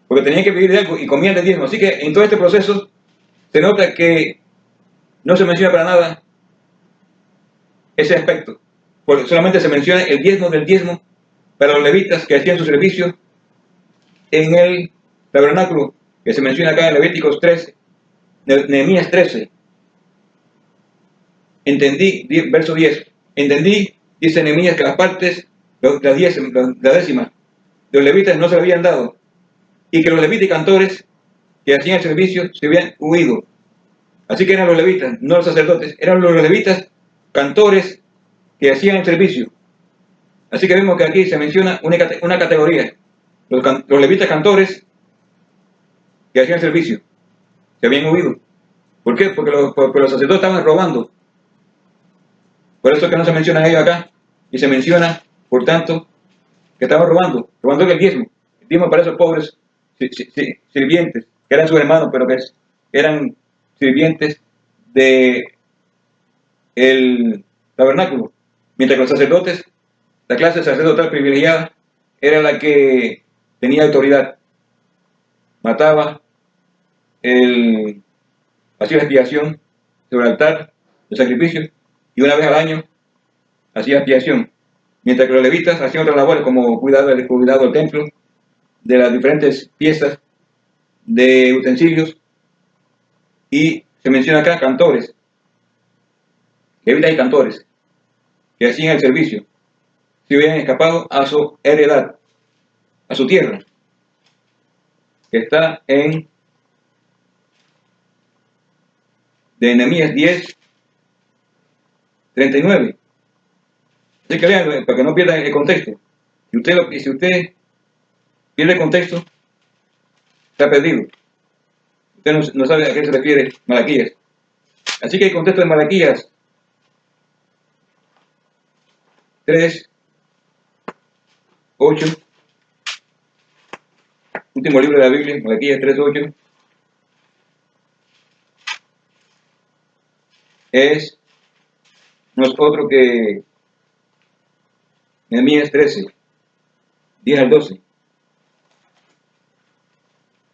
Porque tenían que vivir de algo y comían de diezmo. Así que en todo este proceso se nota que no se menciona para nada ese aspecto. Porque solamente se menciona el diezmo del diezmo para los levitas que hacían su servicio en el tabernáculo, que se menciona acá en Levíticos 13, Nehemías 13. Entendí, verso 10. Entendí, dice Nehemías, que las partes, la décima, de los levitas no se le habían dado, y que los levitas y cantores que hacían el servicio se habían huido. Así que eran los levitas, no los sacerdotes, eran los levitas cantores que hacían el servicio. Así que vemos que aquí se menciona una categoría, los levitas cantores que hacían el servicio, se habían huido. ¿Por qué? Porque los sacerdotes estaban robando. Por eso es que no se menciona ellos acá, y se menciona, por tanto, que estaban robando el diezmo para esos pobres sirvientes, que eran sus hermanos, pero que eran sirvientes de el tabernáculo. Mientras que los sacerdotes, la clase sacerdotal privilegiada, era la que tenía autoridad. Mataba, hacía expiación sobre el altar de sacrificio, y una vez al año hacía expiación. Mientras que los levitas hacían otras labores como cuidado del templo, de las diferentes piezas de utensilios, y se menciona acá cantores, levitas y cantores, que hacían el servicio, si hubieran escapado a su heredad, a su tierra, que está en de Nehemías 10, 39. Así que lean, para que no pierdan el contexto. Si usted pierde el contexto, está perdido. Usted no sabe a qué se refiere Malaquías. Así que el contexto de Malaquías 3, 8, último libro de la Biblia, Malaquías 3, 8, no es otro que Nehemías 13, 10 al 12.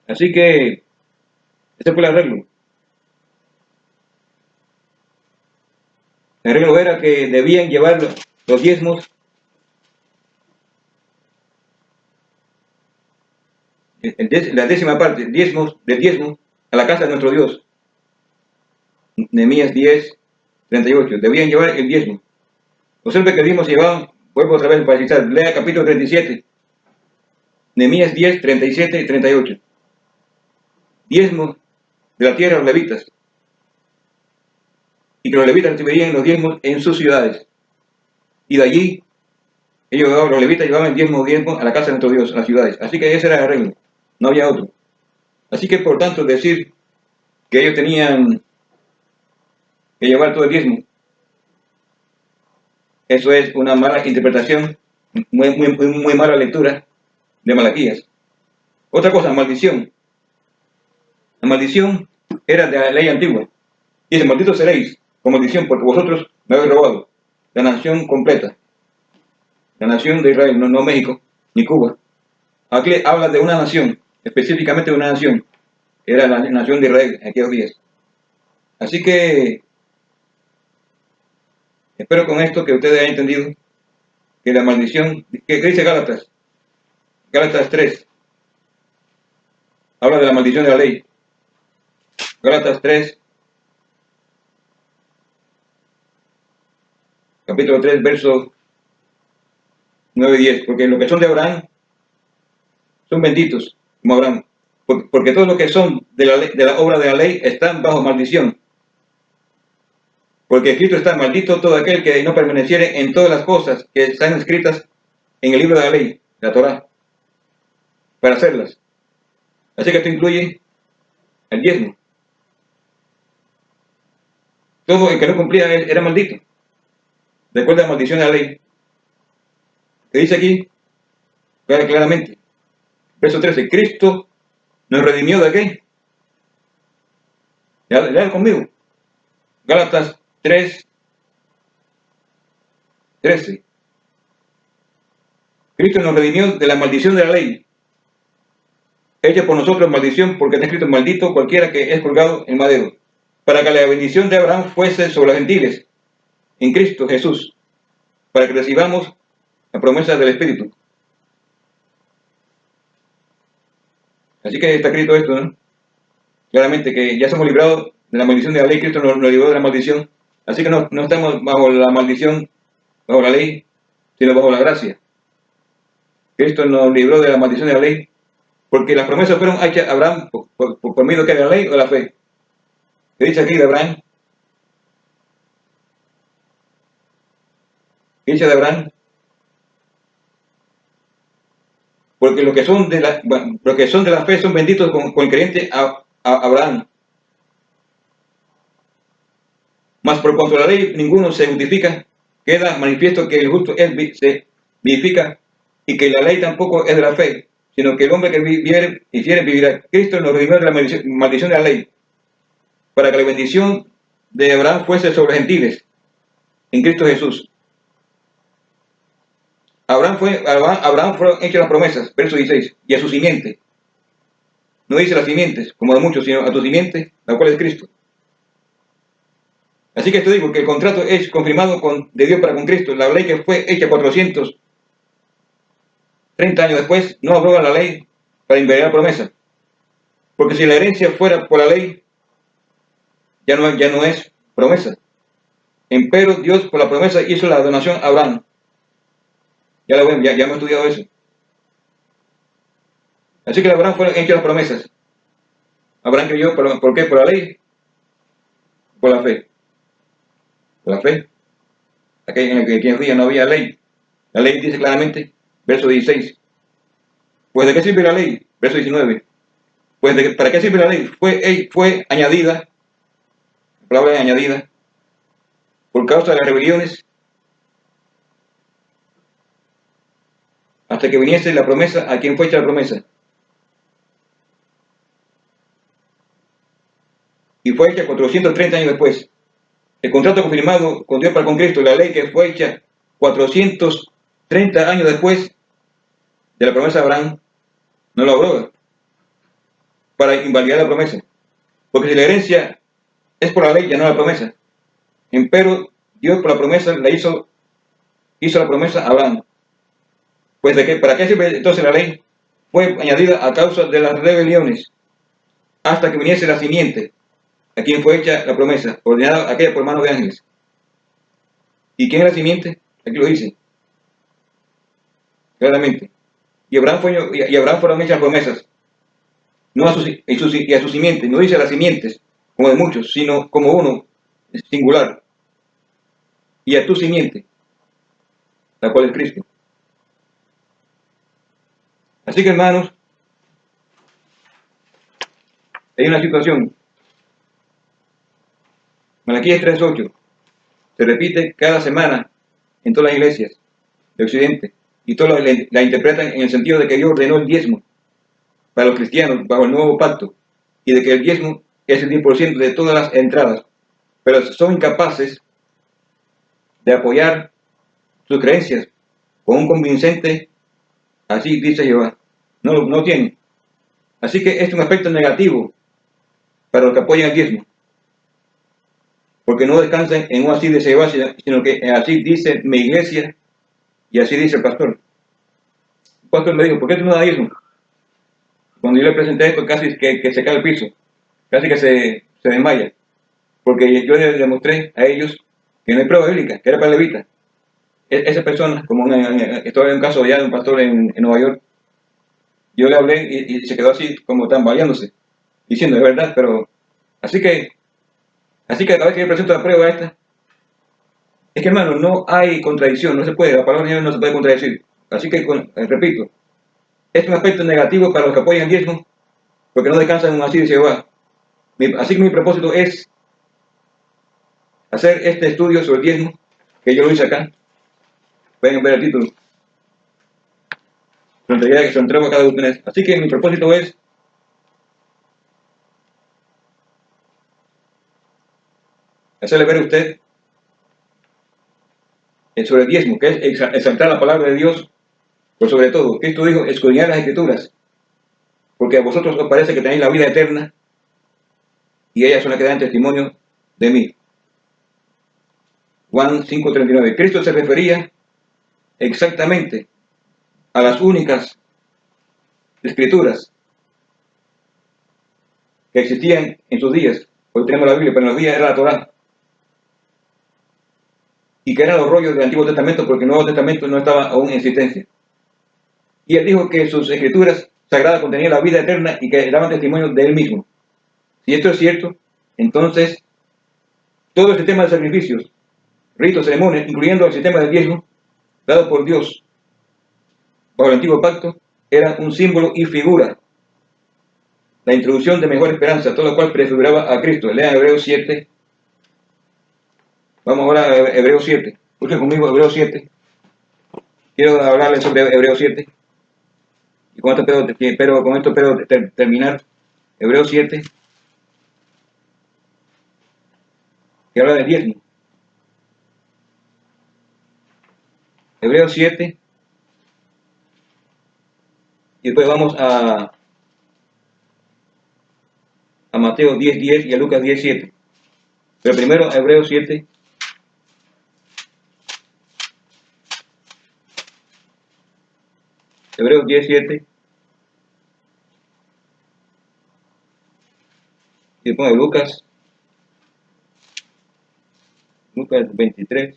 Así que ese fue el arreglo. El arreglo era que debían llevar los diezmos, la décima parte, del diezmo, a la casa de nuestro Dios. Nehemías 10:38. Debían llevar el diezmo. Observe que el diezmo se llevaban, vuelvo otra vez para citar, lea capítulo 37. Nehemías 10:37 y 38. Diezmo de la tierra a los levitas. Y que los levitas recibirían los diezmos en sus ciudades. Y de allí, los levitas llevaban el diezmo a la casa de nuestro Dios, a las ciudades. Así que ese era el arreglo. No había otro. Así que, por tanto, decir que ellos tenían que llevar todo el diezmo, eso es una mala interpretación, muy mala lectura de Malaquías. Otra cosa, maldición. La maldición era de la ley antigua. Dice, malditos seréis con maldición porque vosotros me habéis robado. La nación completa. La nación de Israel, no México, ni Cuba. Aquí habla de una nación, específicamente de una nación. Era la nación de Israel en aquellos días. Así que espero con esto que ustedes hayan entendido que la maldición, ¿qué dice Gálatas? Gálatas 3. Habla de la maldición de la ley. Gálatas 3, capítulo 3, versos 9 y 10. Porque los que son de Abraham son benditos, como Abraham. Porque todos los que son de la obra de la ley están bajo maldición. Porque escrito está, maldito todo aquel que no permaneciere en todas las cosas que están escritas en el libro de la ley, la Torá, para hacerlas. Así que esto incluye el diezmo. Todo el que no cumplía era maldito. Recuerda la maldición de la ley. Que dice aquí, claramente, verso 13, Cristo nos redimió de qué. Lean conmigo. Gálatas 3:13. Cristo nos redimió de la maldición de la ley, hecha por nosotros maldición, porque está escrito maldito cualquiera que es colgado en madero, para que la bendición de Abraham fuese sobre los gentiles, en Cristo Jesús, para que recibamos la promesa del Espíritu. Así que está escrito esto, ¿no? Claramente que ya somos librados de la maldición de la ley. Cristo nos libró de la maldición. Así que no estamos bajo la maldición, bajo la ley, sino bajo la gracia. Cristo nos libró de la maldición de la ley, porque las promesas fueron hechas a Abraham por medio de la ley o de la fe. ¿Qué dice aquí de Abraham? ¿Qué dice de Abraham? Porque los que son de la fe son benditos con el creyente a Abraham. Mas por cuanto la ley ninguno se justifica, queda manifiesto que el justo se vivifica, y que la ley tampoco es de la fe, sino que el hombre que viviere y fiere vivirá. Cristo nos redimió de la maldición de la ley, para que la bendición de Abraham fuese sobre los gentiles, en Cristo Jesús. Abraham fueron hechas las promesas, verso 16, y a su simiente. No dice las simientes, como de muchos, sino a tu simiente, la cual es Cristo. Así que te digo que el contrato es confirmado de Dios para con Cristo. La ley que fue hecha 430 años después no abroga la ley para invalidar la promesa. Porque si la herencia fuera por la ley, ya no es promesa. Empero Dios por la promesa hizo la donación a Abraham. Ya hemos estudiado eso. Así que Abraham fueron hechas las promesas. Abraham creyó, ¿por qué? ¿Por la ley? Por la fe. Por la fe. Aquí en aquellos días no había ley. La ley dice claramente, verso 16. Pues ¿de qué sirve la ley? Verso 19. Pues ¿para qué sirve la ley? Fue añadida, la palabra es añadida, por causa de las rebeliones, hasta que viniese la promesa a quien fue hecha la promesa. Y fue hecha 430 años después. El contrato confirmado con Dios para con Cristo, la ley que fue hecha 430 años después de la promesa de Abraham, no lo abroga para invalidar la promesa. Porque si la herencia es por la ley, ya no la promesa. Empero Dios por la promesa hizo la promesa a Abraham. Pues ¿para qué sirve entonces la ley? Fue añadida a causa de las rebeliones, hasta que viniese la simiente, a quien fue hecha la promesa, ordenada aquella por mano de ángeles. ¿Y quién es la simiente? Aquí lo dice, claramente. Y a Abraham fueron hechas promesas, no a y a su simiente, no dice a las simientes, como de muchos, sino como uno, singular. Y a tu simiente, la cual es Cristo. Así que, hermanos, hay una situación. Malaquías 3:8 se repite cada semana en todas las iglesias de Occidente, y todos la interpretan en el sentido de que Dios ordenó el diezmo para los cristianos bajo el nuevo pacto, y de que el diezmo es el 10% de todas las entradas, pero son incapaces de apoyar sus creencias con un convincente, así dice Jehová. No tienen. Así que es un aspecto negativo para los que apoyan el diezmo, porque no descansan en un así dice Jehová, sino que así dice mi iglesia y así dice el pastor. El pastor me dijo, ¿por qué tú no das diezmo? Cuando yo le presenté esto, casi que se cae al piso, casi que se desmaya, porque yo les demostré a ellos que no hay prueba bíblica, que era para levita. Esa persona, como esto es un caso ya de un pastor en Nueva York, yo le hablé y se quedó así como tambaleándose, diciendo, es verdad, pero así que cada vez que yo presento la prueba esta, es que hermano, no hay contradicción, no se puede, la palabra de Dios no se puede contradecir. Así que, repito, es un aspecto negativo para los que apoyan el diezmo, porque no descansan en un así de Jehová. Así que mi propósito es hacer este estudio sobre el diezmo, que yo lo hice acá. Pueden ver el título. Que se entrego a cada uno de ustedes. Así que mi propósito es hacerle ver a usted sobre el diezmo, que es exaltar la palabra de Dios, por sobre todo. Cristo dijo, escudriñad las Escrituras, porque a vosotros os parece que tenéis la vida eterna, y ellas son las que dan testimonio de mí. Juan 5:39. Cristo se refería exactamente a las únicas escrituras que existían en sus días. Hoy tenemos la Biblia, pero en los días era la Torá. Y que eran los rollos del Antiguo Testamento, porque el Nuevo Testamento no estaba aún en existencia. Y él dijo que sus escrituras sagradas contenían la vida eterna y que daban testimonio de él mismo. Si esto es cierto, entonces todo el sistema de sacrificios, ritos, ceremonias, incluyendo el sistema del diezmo, dado por Dios bajo el Antiguo Pacto, era un símbolo y figura. La introducción de mejor esperanza, todo lo cual prefiguraba a Cristo. Lean Hebreos 7. Vamos ahora a Hebreos 7. Escuchen conmigo Hebreos 7. Quiero hablarles sobre Hebreos 7. Y con esto espero terminar. Hebreos 7, que habla del diezmo. Hebreos 7. Y después vamos a Mateo 10:10 y a Lucas 10:7. Pero primero Hebreos 7. Hebreos 10:7. Y después Lucas 23.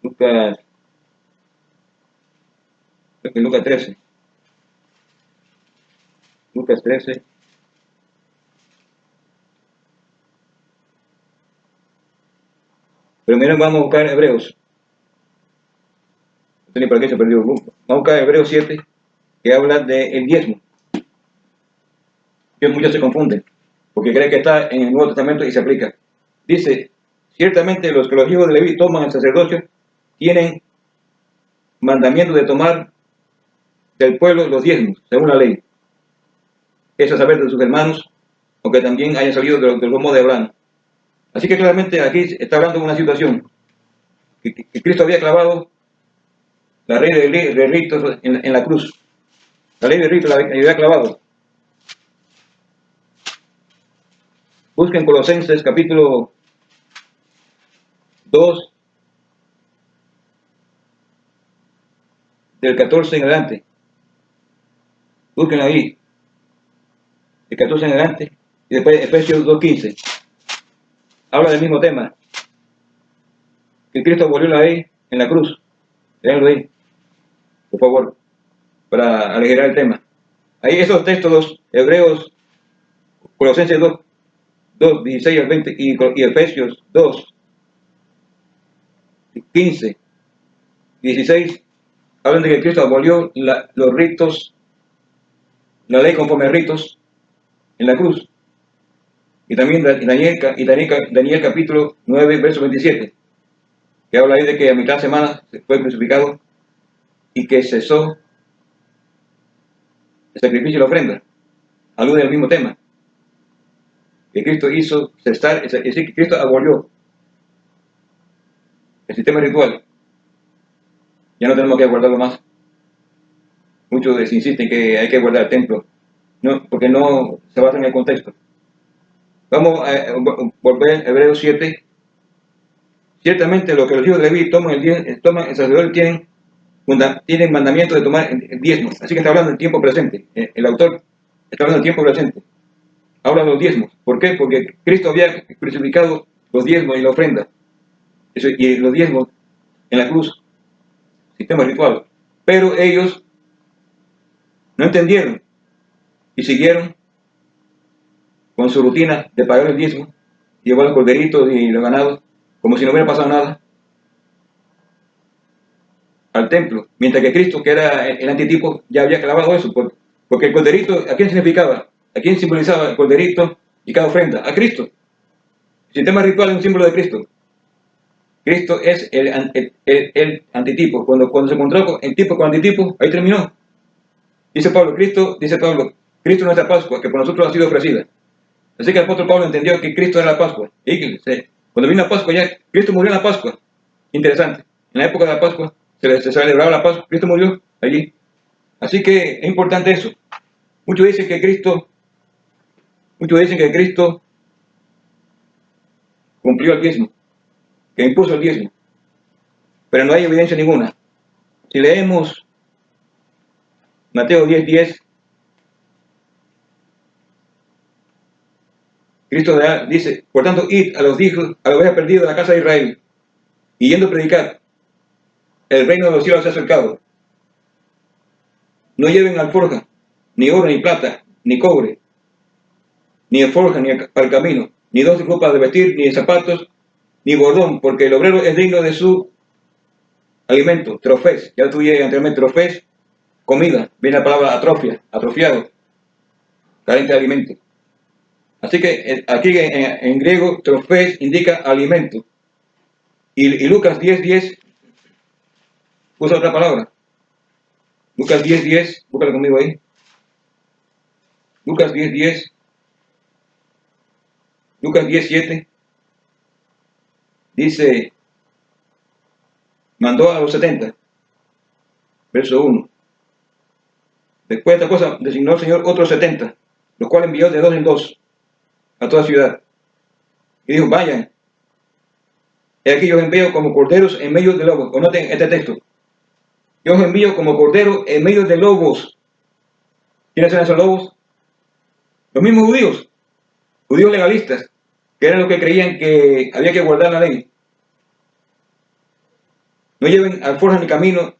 Lucas 13. Lucas 13. Primero vamos a buscar Hebreos. No sé ni para qué se perdió el grupo. Vamos a buscar Hebreos 7, que habla del diezmo. Que muchos se confunden, porque creen que está en el Nuevo Testamento y se aplica. Dice, ciertamente los que los hijos de Leví toman el sacerdocio tienen mandamiento de tomar del pueblo los diezmos, según la ley. Es a saber de sus hermanos, aunque también hayan salido del lomo de Abraham. Así que claramente aquí está hablando de una situación, que Cristo había clavado la ley de ritos en la cruz. La ley de ritos la había clavado. Busquen Colosenses capítulo 2, del 14 en adelante. Busquen ahí, del 14 en adelante. Y después Efesios 2:15. Habla del mismo tema. Que Cristo abolió la ley en la cruz. Leanlo ahí, por favor, para aligerar el tema. Ahí esos textos, Hebreos, Colosenses 2, 16 al 20 y Efesios 2, 15, 16, hablan de que Cristo abolió los ritos, la ley conforme a ritos en la cruz. Y también Daniel capítulo 9, verso 27, que habla ahí de que a mitad de semana fue crucificado y que cesó el sacrificio y la ofrenda. Alude al mismo tema. Que Cristo hizo cesar, es decir, que Cristo abolió el sistema ritual. Ya no tenemos que guardarlo más. Muchos insisten que hay que guardar el templo, no, porque no se basa en el contexto. Vamos a volver a Hebreos 7. Ciertamente lo que los hijos de Leví toman el sacerdote tienen mandamiento de tomar el diezmo. Así que está hablando del tiempo presente. El autor está hablando del tiempo presente. Habla de los diezmos. ¿Por qué? Porque Cristo había crucificado los diezmos y la ofrenda. Y los diezmos en la cruz. Sistema ritual. Pero ellos no entendieron y siguieron con su rutina de pagar el diezmo, llevar los corderitos y los ganados, como si no hubiera pasado nada, al templo. Mientras que Cristo, que era el antitipo, ya había clavado eso. Porque el corderito, ¿a quién significaba? ¿A quién simbolizaba el corderito y cada ofrenda? A Cristo. El sistema ritual es un símbolo de Cristo. Cristo es el antitipo. Cuando se encontró el tipo con antitipo, ahí terminó. Dice Pablo, Cristo es nuestra Pascua, que por nosotros ha sido ofrecida. Así que el apóstol Pablo entendió que Cristo era la Pascua. Y cuando vino la Pascua, ya Cristo murió en la Pascua. Interesante. En la época de la Pascua se celebraba la Pascua. Cristo murió allí. Así que es importante eso. Muchos dicen que Cristo cumplió el diezmo, que impuso el diezmo. Pero no hay evidencia ninguna. Si leemos Mateo 10:10, Cristo dice, por tanto, id a los hijos, a los ovejas perdidas de la casa de Israel, y yendo a predicar, el reino de los cielos se ha acercado. No lleven alforja, ni oro, ni plata, ni cobre, ni alforja, ni para el camino, ni dos ropas de vestir, ni zapatos, ni bordón, porque el obrero es digno de su alimento. Trofés, ya tuve anteriormente trofés, comida, viene la palabra atrofia, atrofiado, carente de alimento. Así que aquí en griego, trofés indica alimento. Y Lucas 10:10 usa otra palabra. Lucas 10:10, búscalo conmigo ahí. Lucas 10:10, Lucas 10:7, dice, mandó a los 70, verso 1. Después de esta cosa, designó el Señor otros 70, los cuales envió de 2 en 2 a toda ciudad. Y dijo, vayan, he aquí yo os envío como corderos en medio de lobos. O noten este texto. Yo os envío como corderos en medio de lobos. ¿Quiénes eran esos lobos? Los mismos judíos legalistas, que eran los que creían que había que guardar la ley. No lleven alforja ni camino,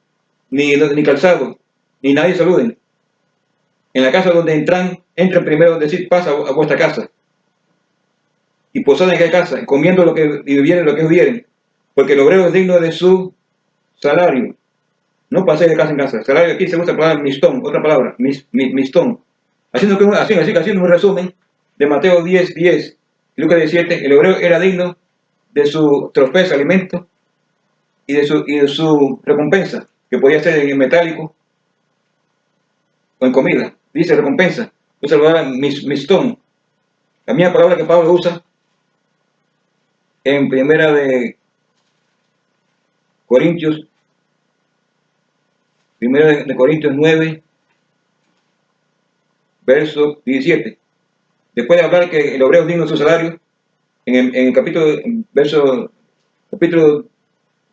ni calzado, ni nadie saluden. En la casa donde entren primero, decid paz a vuestra casa. Y posad en aquella casa, comiendo lo que vivieren, lo que hubieren, porque el obrero es digno de su salario. No paséis de casa en casa. Salario aquí se usa la palabra mistón, otra palabra, mistón. Haciendo un resumen de Mateo 10:10 y Lucas 17, el obrero era digno de su trofeo, alimento, y de su recompensa, que podía ser en metálico o en comida. Dice recompensa, usa la palabra mistón. La misma palabra que Pablo usa en primera de Corintios 9, verso 17. después de hablar que el obrero es digno de su salario, en el capítulo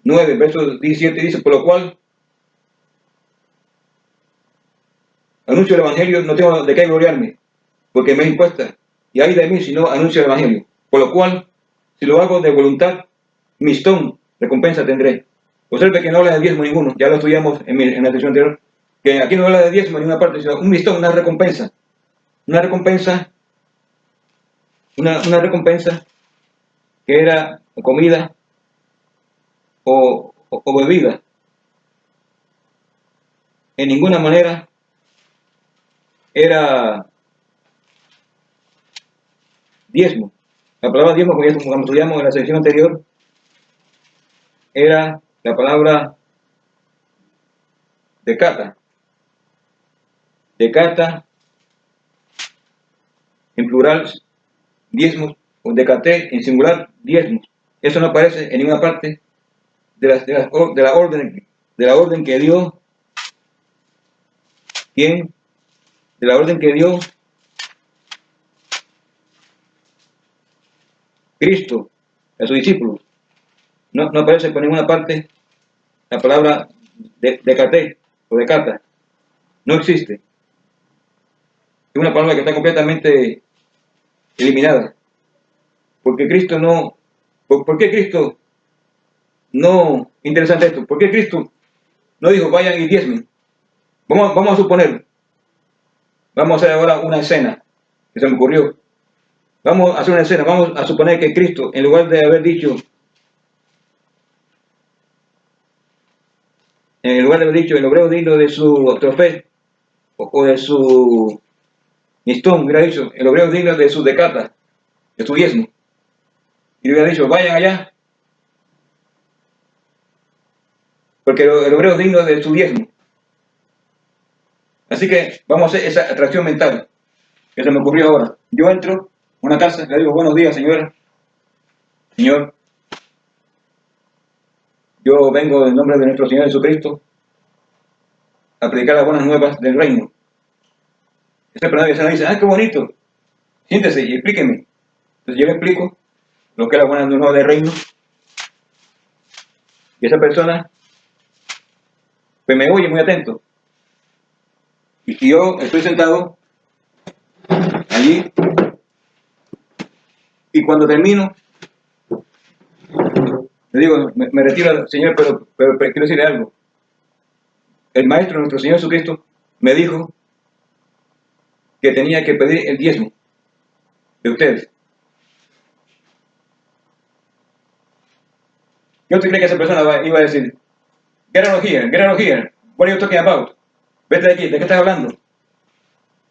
9, verso 17, dice, por lo cual anuncio el evangelio, no tengo de qué gloriarme, porque me es impuesta, y hay de mí si no anuncio el evangelio. Por lo cual, si lo hago de voluntad, mistón, recompensa tendré. Observe que no habla de diezmo ninguno, ya lo estudiamos en la sesión anterior, que aquí no habla de diezmo en ninguna parte, sino un mistón, una recompensa que era comida o bebida. En ninguna manera era diezmo. La palabra diezmo, como estudiamos en la sección anterior, era la palabra decata. Decata, en plural, diezmos, o decaté, en singular, diezmos. Eso no aparece en ninguna parte de la orden que dio, ¿quién? De la orden que dio Cristo a sus discípulos. No aparece por ninguna parte la palabra decaté o decata. No existe. Es una palabra que está completamente eliminada. Porque Cristo no... ¿Por qué Cristo no... Interesante esto. ¿Por qué Cristo no dijo vayan y diezmen? Vamos a suponer. Vamos a hacer ahora una escena que se me ocurrió. Vamos a hacer una escena. Vamos a suponer que Cristo, en lugar de haber dicho... En lugar de haber dicho el obrero digno de su trofeo o de su mistón, hubiera dicho el obrero digno de su decata, de su diezmo. Y le hubiera dicho, vayan allá, porque el obrero es digno de su diezmo. Así que vamos a hacer esa atracción mental que se me ocurrió ahora. Yo entro a una casa, le digo, buenos días, señora. Señor, yo vengo en nombre de nuestro Señor Jesucristo a predicar las buenas nuevas del reino. Esa persona dice, qué bonito, siéntese y explíqueme. Entonces yo le explico lo que es la buena nueva del reino. Y esa persona pues me oye muy atento. Y yo estoy sentado allí y cuando termino le digo, me retiro, Señor, pero quiero decirle algo. El maestro, nuestro Señor Jesucristo, me dijo que tenía que pedir el diezmo de ustedes. ¿Qué usted cree que esa persona iba a decir? Get out of here, what are you talking about? Vete de aquí, ¿de qué estás hablando?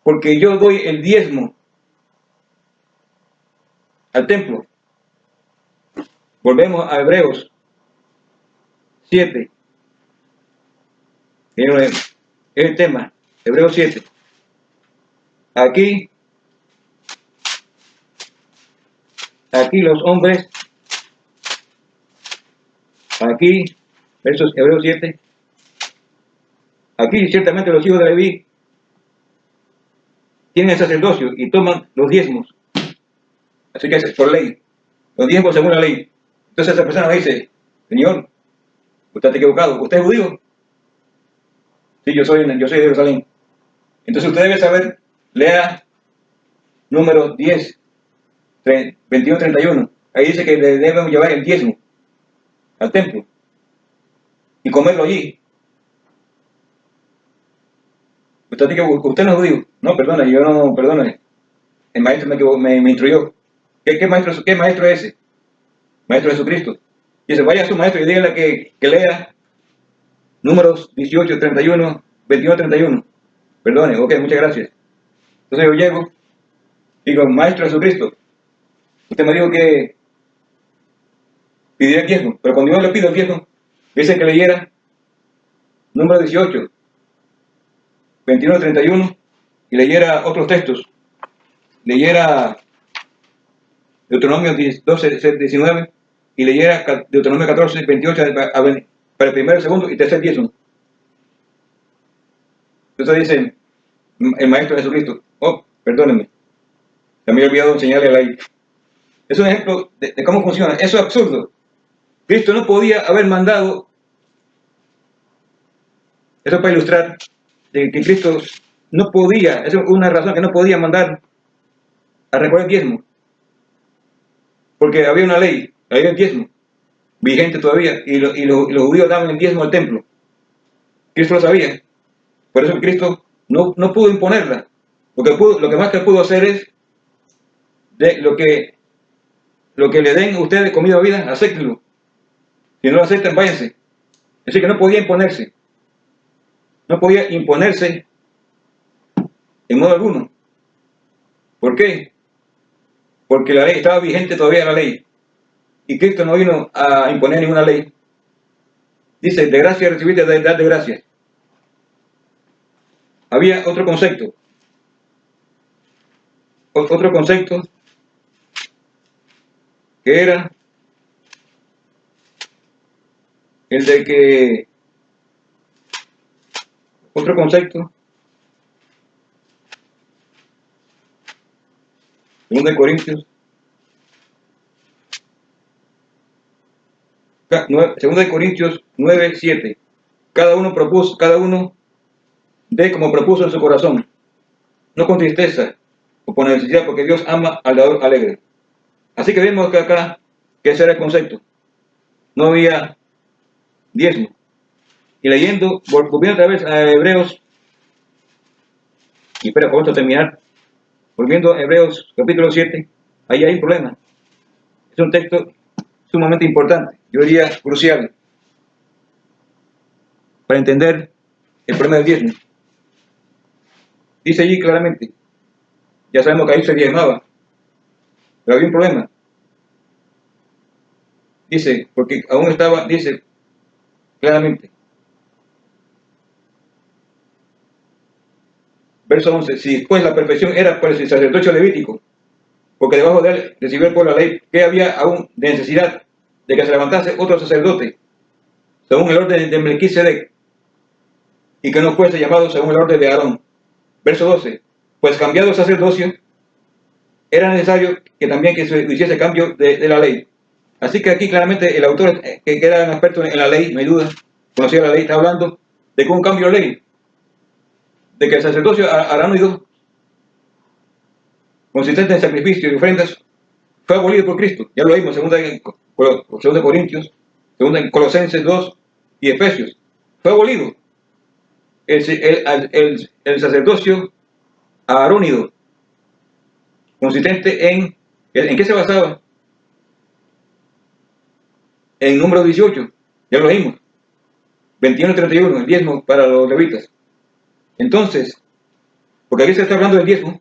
Porque yo doy el diezmo al templo. Volvemos a Hebreos 7. Es el tema, Hebreos 7. Aquí los hombres, aquí, versos Hebreos 7, aquí ciertamente los hijos de Leví tienen el sacerdocio y toman los diezmos. Así que es por ley, los diezmos según la ley. Entonces esa persona me dice, Señor, usted está equivocado, ¿usted es judío? Sí, yo soy de Jerusalén. Entonces usted debe saber, lea números 10, 21, 31. Ahí dice que le debemos llevar el diezmo al templo y comerlo allí. Usted no es judío. No, perdone, yo no, perdone. El maestro me instruyó. ¿Qué maestro es ese? Maestro Jesucristo. Y dice, vaya a su maestro y dígale que lea números 18, 31, 21, 31. Perdone, ok, muchas gracias. Entonces yo llego, digo, maestro Jesucristo, usted me dijo que pidiera el diezmo, pero cuando yo le pido el diezmo, dice que leyera número 18, 21, 31 y leyera otros textos. Leyera Deuteronomio 12, 19 y leyera Deuteronomio 14, 28 para el primero, segundo y tercer diezmo. Entonces dice el maestro Jesucristo, perdónenme, También he olvidado enseñarle la ley. Es un ejemplo de cómo funciona. Eso es absurdo. Cristo no podía haber mandado, eso para ilustrar, de que Cristo no podía, esa es una razón que no podía mandar a recoger diezmo. Porque había una ley, la ley del diezmo, vigente todavía, y los judíos daban el diezmo al templo. Cristo lo sabía. Por eso Cristo no pudo imponerla. Lo que más que pudo hacer es de lo que le den a ustedes comida o vida, acéptenlo. Si no lo aceptan, váyanse. Así que no podía imponerse. No podía imponerse en modo alguno. ¿Por qué? Porque la ley estaba vigente todavía, la ley. Y Cristo no vino a imponer ninguna ley. Dice, de gracia recibiste, de dar de gracia. Había otro concepto. Otro concepto que era el de que otro concepto 2 Corintios 9:7. Cada uno dé como propuso en su corazón, no con tristeza o por necesidad, porque Dios ama al dador alegre. Así que vemos que acá que ese era el concepto. No había diezmo. Y leyendo, volviendo otra vez a Hebreos, y espera, vamos a terminar, volviendo a Hebreos capítulo 7, ahí hay un problema. Es un texto sumamente importante, yo diría crucial, para entender el problema del diezmo. Dice allí claramente, ya sabemos que ahí se diezmaba, pero había un problema. Dice, porque aún estaba, dice claramente, verso 11, si pues la perfección era por el sacerdocio levítico, porque debajo de él recibió el pueblo la ley, que había aún de necesidad de que se levantase otro sacerdote, según el orden de Melquisedec, y que no fuese llamado según el orden de Aarón. Verso 12, pues cambiado el sacerdocio, era necesario que también que se hiciese cambio de la ley. Así que aquí claramente el autor, que era un experto en la ley, no hay duda, conocía la ley, está hablando de que un cambio de ley, de que el sacerdocio aránido, consistente en sacrificio y ofrendas, fue abolido por Cristo. Ya lo vimos, segunda Corintios, segunda en Colosenses 2 y Efesios. Fue abolido el sacerdocio arónido, consistente ¿en qué se basaba? En número 18, ya lo vimos, 21 y 31, el diezmo para los levitas. Entonces, porque aquí se está hablando del diezmo,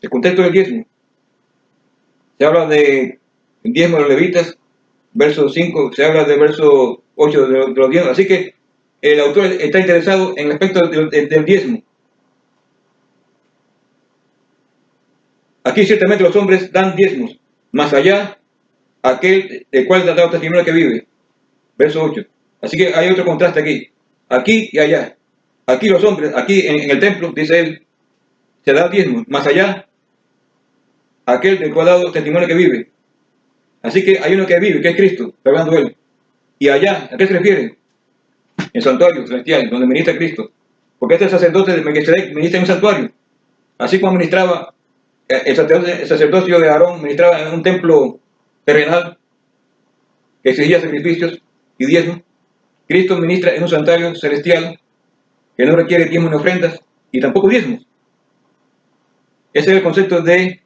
el contexto del diezmo, se habla de el diezmo de los levitas, verso 5, se habla del verso 8 de los diezmos, así que el autor está interesado en el aspecto del diezmo. Aquí ciertamente los hombres dan diezmos, más allá aquel del cual da testimonio que vive. Verso 8. Así que hay otro contraste aquí y allá. Aquí los hombres, aquí en el templo, dice él, se da diezmos, más allá aquel del cual ha dado testimonio que vive. Así que hay uno que vive, que es Cristo, está hablando él. Y allá, ¿a qué se refiere? El santuario celestial, donde ministra Cristo. Porque este sacerdote de Melquisedec ministra en un santuario. Así como ministraba el sacerdocio de Aarón, ministraba en un templo terrenal que exigía sacrificios y diezmos. Cristo ministra en un santuario celestial que no requiere diezmos ni ofrendas y tampoco diezmos. Ese es el concepto de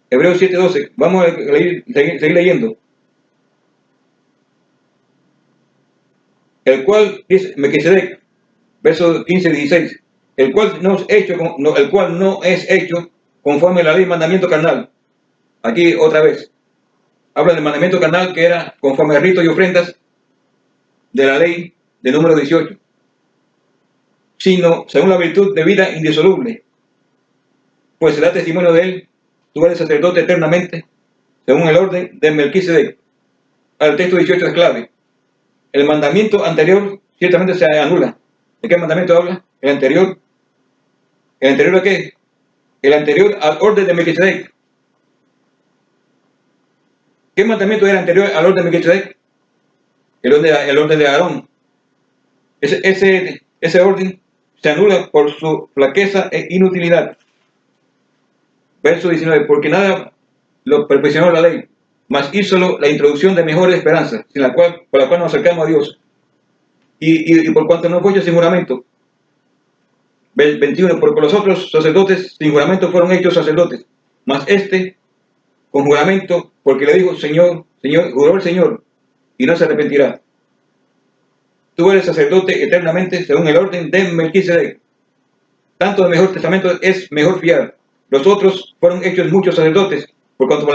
Hebreos 7:12. Vamos a seguir leyendo. El cual dice Melquisedec, versos 15-16, el cual no es hecho conforme a la ley y mandamiento carnal. Aquí otra vez habla del mandamiento carnal, que era conforme a ritos y ofrendas de la ley de número 18, sino según la virtud de vida indisoluble, pues se da testimonio de él, tú eres sacerdote eternamente, según el orden de Melquisedec. El texto 18 es clave. El mandamiento anterior ciertamente se anula. ¿De qué mandamiento habla? El anterior. ¿El anterior a qué? el anterior al orden de Melquisedec. ¿Qué mandamiento era anterior al orden de Melquisedec? El orden de Aarón. Ese orden se anula por su flaqueza e inutilidad. Verso 19, porque nada lo perfeccionó la ley, mas hízolo la introducción de mejores esperanzas, por la cual nos acercamos a Dios. Y por cuanto no fue hecho sin juramento. 21, porque los otros sacerdotes sin juramento fueron hechos sacerdotes, mas este con juramento, porque le dijo, Señor, Señor, juró el Señor, y no se arrepentirá. Tú eres sacerdote eternamente según el orden de Melquisedec. Tanto el mejor testamento es mejor fiar. Los otros fueron hechos muchos sacerdotes, por cuanto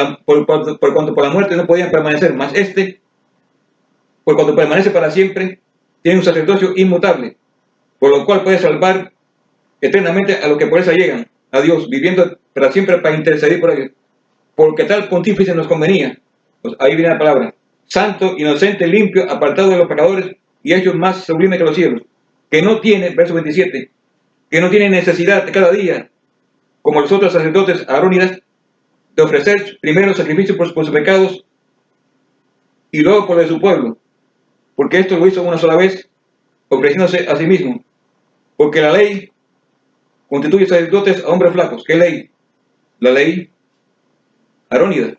por la muerte no podían permanecer, mas este, por cuanto permanece para siempre, tiene un sacerdocio inmutable, por lo cual puede salvar eternamente a los que por eso llegan a Dios, viviendo para siempre para interceder por ellos. Porque tal pontífice nos convenía, pues ahí viene la palabra, santo, inocente, limpio, apartado de los pecadores y hecho más sublime que los cielos, que no tiene, verso 27, que no tiene necesidad de cada día, como los otros sacerdotes arónidas, de ofrecer primero sacrificio por sus pecados y luego por el de su pueblo, porque esto lo hizo una sola vez, ofreciéndose a sí mismo, porque la ley constituye sacerdotes a hombres flacos. ¿Qué ley? La ley arónida,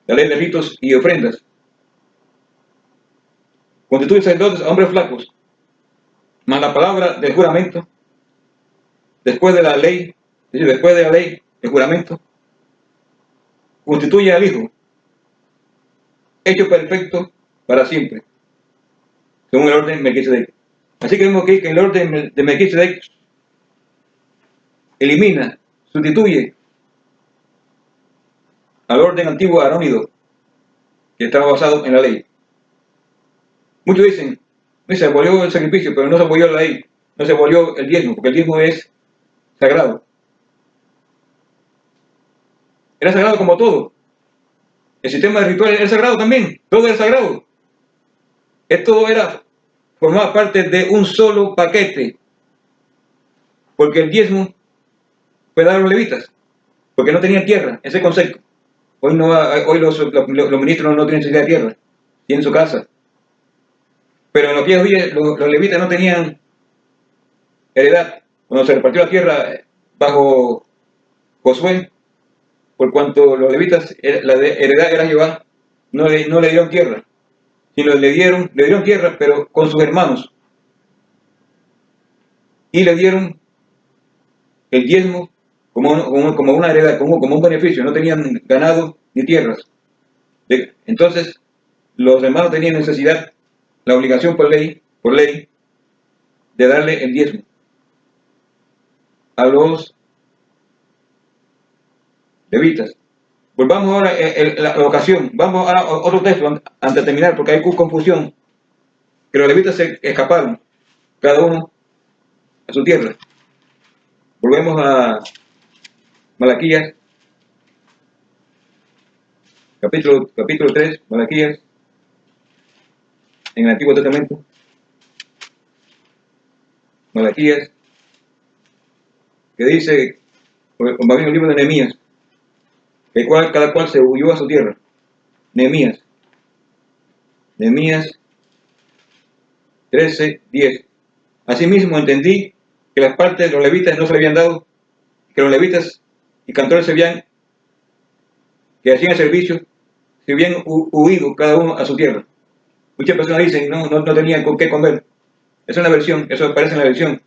la ley de ritos y ofrendas. Constituye sacerdotes a hombres flacos, mas la palabra del juramento, después de la ley, el juramento, constituye al Hijo, hecho perfecto para siempre, según el orden de Melquisedec. Así que vemos aquí que el orden de Melquisedec elimina, sustituye al orden antiguo arónido, que estaba basado en la ley. Muchos dicen, se abolió el sacrificio, pero no se abolió la ley, no se abolió el diezmo, porque el diezmo es sagrado. Era sagrado como todo. El sistema de rituales era sagrado también, todo era sagrado. Esto formaba parte de un solo paquete, porque el diezmo fue dado a los levitas, porque no tenían tierra, ese concepto. Hoy los ministros no tienen necesidad de tierra, tienen su casa. Pero en los viejos días los levitas no tenían heredad. Cuando se repartió la tierra bajo Josué, por cuanto los levitas, la heredad era Jehová, no le dieron tierra, sino le dieron tierra, pero con sus hermanos. Y le dieron el diezmo como una heredad, como un beneficio. No tenían ganado ni tierras. Entonces, los hermanos tenían necesidad, la obligación por ley, de darle el diezmo a los levitas. Volvamos ahora a la ocasión. Vamos a otro texto antes de terminar, porque hay confusión. Que los levitas se escaparon, cada uno a su tierra. Volvemos a Malaquías, capítulo 3, Malaquías, en el Antiguo Testamento. Malaquías, que dice, más bien el libro de Nehemías, cada cual se huyó a su tierra. Nehemías 13:10. Asimismo entendí que las partes de los levitas no se le habían dado, que los levitas y cantores que hacían el servicio, se habían huido cada uno a su tierra. Muchas personas dicen, no tenían con qué comer. Es una versión, eso aparece en la versión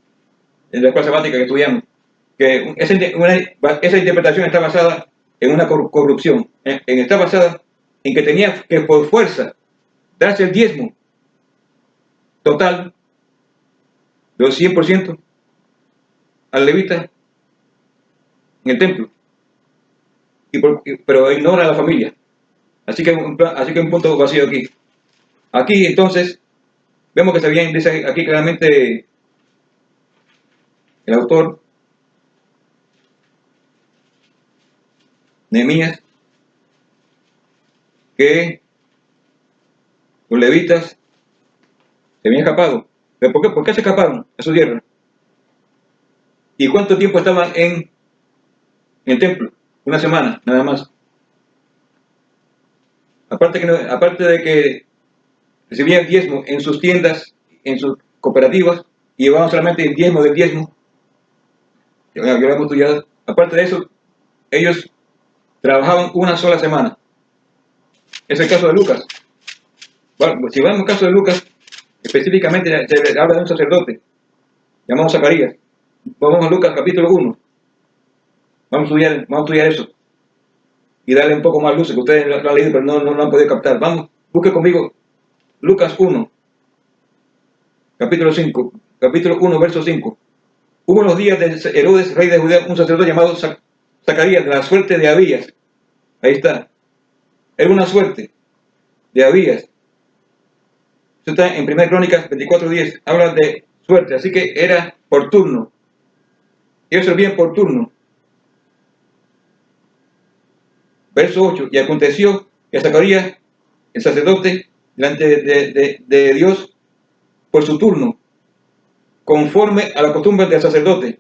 de la escuela sabática que estudiamos, que esa interpretación está basada en una corrupción, está basada en que tenía que por fuerza darse el diezmo total de los 100% al levita en el templo, pero ignora a la familia. Así que un punto vacío aquí. Aquí entonces vemos que dice aquí claramente el autor, Nehemías, que los levitas se habían escapado. ¿Pero por qué? ¿Por qué se escaparon a su tierra? ¿Y cuánto tiempo estaban en en el templo, una semana, nada más. Aparte de que recibían diezmo en sus tiendas, en sus cooperativas, y llevaban solamente el diezmo del diezmo, yo lo hemos estudiado. Aparte de eso, ellos trabajaban una sola semana. Es el caso de Lucas. Bueno, si vemos el caso de Lucas, específicamente se habla de un sacerdote llamado Zacarías. Vamos a Lucas capítulo 1. Vamos a estudiar eso y darle un poco más luz, que ustedes lo han leído pero no lo han podido captar. Vamos, busque conmigo Lucas 1, capítulo 1, verso 5. Hubo en los días de Herodes, rey de Judea, un sacerdote llamado Zacarías, de la suerte de Abías. Ahí está. Era una suerte de Abías. Esto está en 1 Crónicas 24:10. Habla de suerte, así que era por turno. Ellos servían por turno. Verso 8. Y aconteció que a Zacarías, el sacerdote, delante de Dios, por su turno, conforme a la costumbre del sacerdote,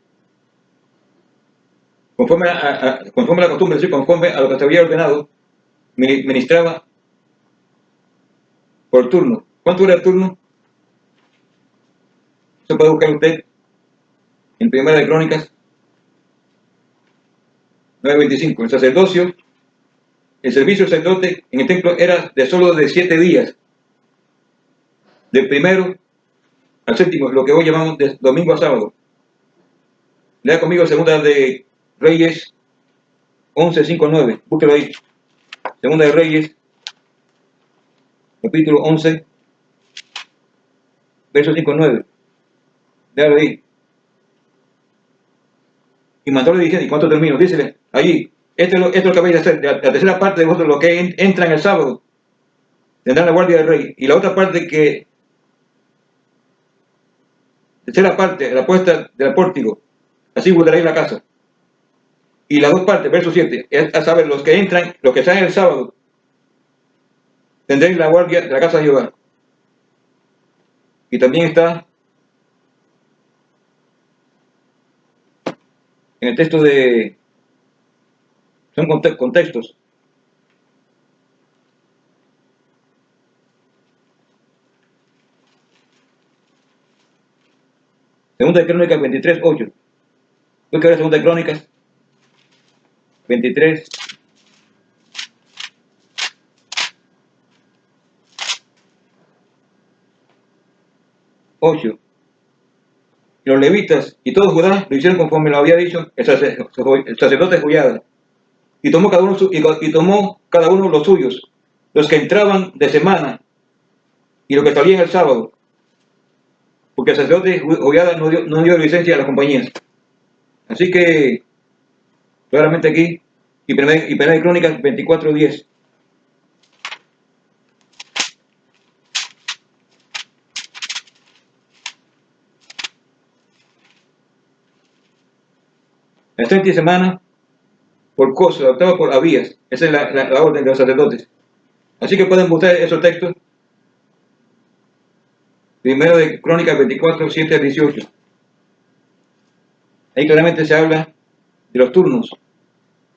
conforme a la costumbre, es decir, conforme a lo que se había ordenado, ministraba por turno. ¿Cuánto era el turno? Se puede buscar usted en 1 Crónicas 9:25. El sacerdocio, el servicio del sacerdote en el templo era de solo de 7 días, del primero al séptimo, lo que hoy llamamos de domingo a sábado. Lea conmigo segunda de Reyes 11:5-9. Búsquelo ahí. Segunda de Reyes, capítulo 11, verso 5-9. Léalo ahí. Y mandóle diciendo, ¿y cuánto termino? Dícele, allí, esto es lo que vais a hacer. La tercera parte de vosotros, lo que entran el sábado, tendrán la guardia del rey. Y la otra parte tercera parte, la puesta del pórtico, así guardaréis la casa. Y las dos partes, verso 7, es a saber, los que entran, los que salen el sábado, tendréis la guardia de la casa de Jehová. Y también está en el texto de... Son contextos. Segunda de Crónicas 23:8. ¿Tú qué ves Segunda de Crónicas 23? 8. Y los levitas y todo Judá lo hicieron conforme lo había dicho el sacerdote Joiada. Y tomó cada uno los suyos, los que entraban de semana y los que salían el sábado, porque el sacerdote Joiada no dio licencia a las compañías. Así que, claramente aquí, y primera de Crónicas 24:10. La 30 semana, por cosa, adoptaba por Abías. Esa es la orden de los sacerdotes. Así que pueden buscar esos textos. Primero de Crónicas 24:7-18. Ahí claramente se habla de los turnos.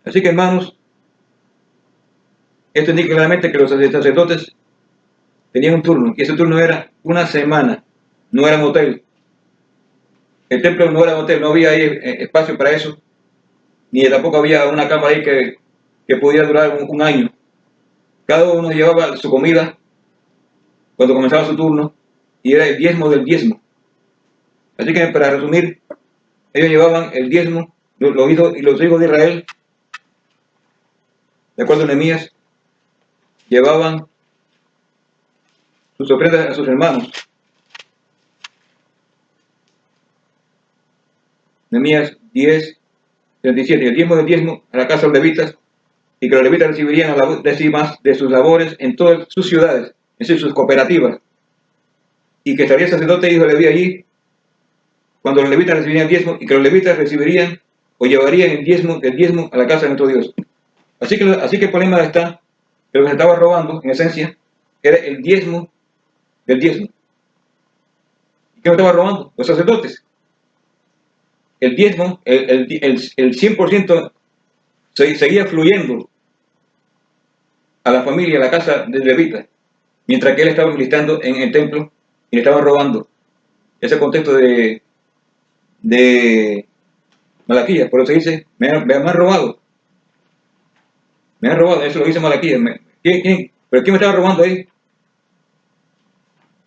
Así que, hermanos, esto indica claramente que los sacerdotes tenían un turno, y ese turno era una semana, no era un hotel. El templo no era un hotel, no había ahí espacio para eso, ni tampoco había una cama ahí que pudiera durar un año. Cada uno llevaba su comida cuando comenzaba su turno, y era el diezmo del diezmo. Así que, para resumir, ellos llevaban el diezmo, los hijos de Israel, de acuerdo a Nehemías, llevaban sus ofrendas a sus hermanos. Nehemías 10:37. El diezmo del diezmo a la casa de los levitas, y que los levitas recibirían a la décimas de sus labores en todas sus ciudades, es decir, sus cooperativas. Y que estaría el sacerdote hijo de Leví allí cuando los levitas recibirían el diezmo, y que los levitas recibirían o llevarían el diezmo a la casa de nuestro Dios. Así que el problema está que lo que se estaba robando, en esencia, era el diezmo del diezmo. ¿Y qué lo estaba robando? Los sacerdotes. El diezmo, el 100% seguía fluyendo a la familia, a la casa del levita, mientras que él estaba militando en el templo y le estaban robando. Ese contexto de Malaquías, por eso dice, me han robado, eso lo dice Malaquías. ¿Pero quién me estaba robando ahí?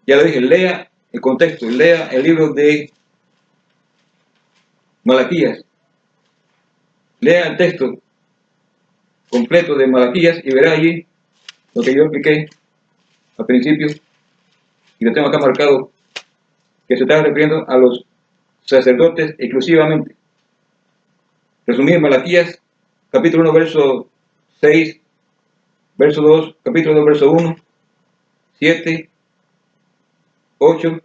Ya le dije, lea el contexto, lea el libro de Malaquías, lea el texto completo de Malaquías y verá allí lo que yo expliqué al principio, y lo tengo acá marcado, que se está refiriendo a los sacerdotes exclusivamente. Resumir Malaquías, capítulo 1, verso 6, verso 2, capítulo 2, verso 1, 7, 8,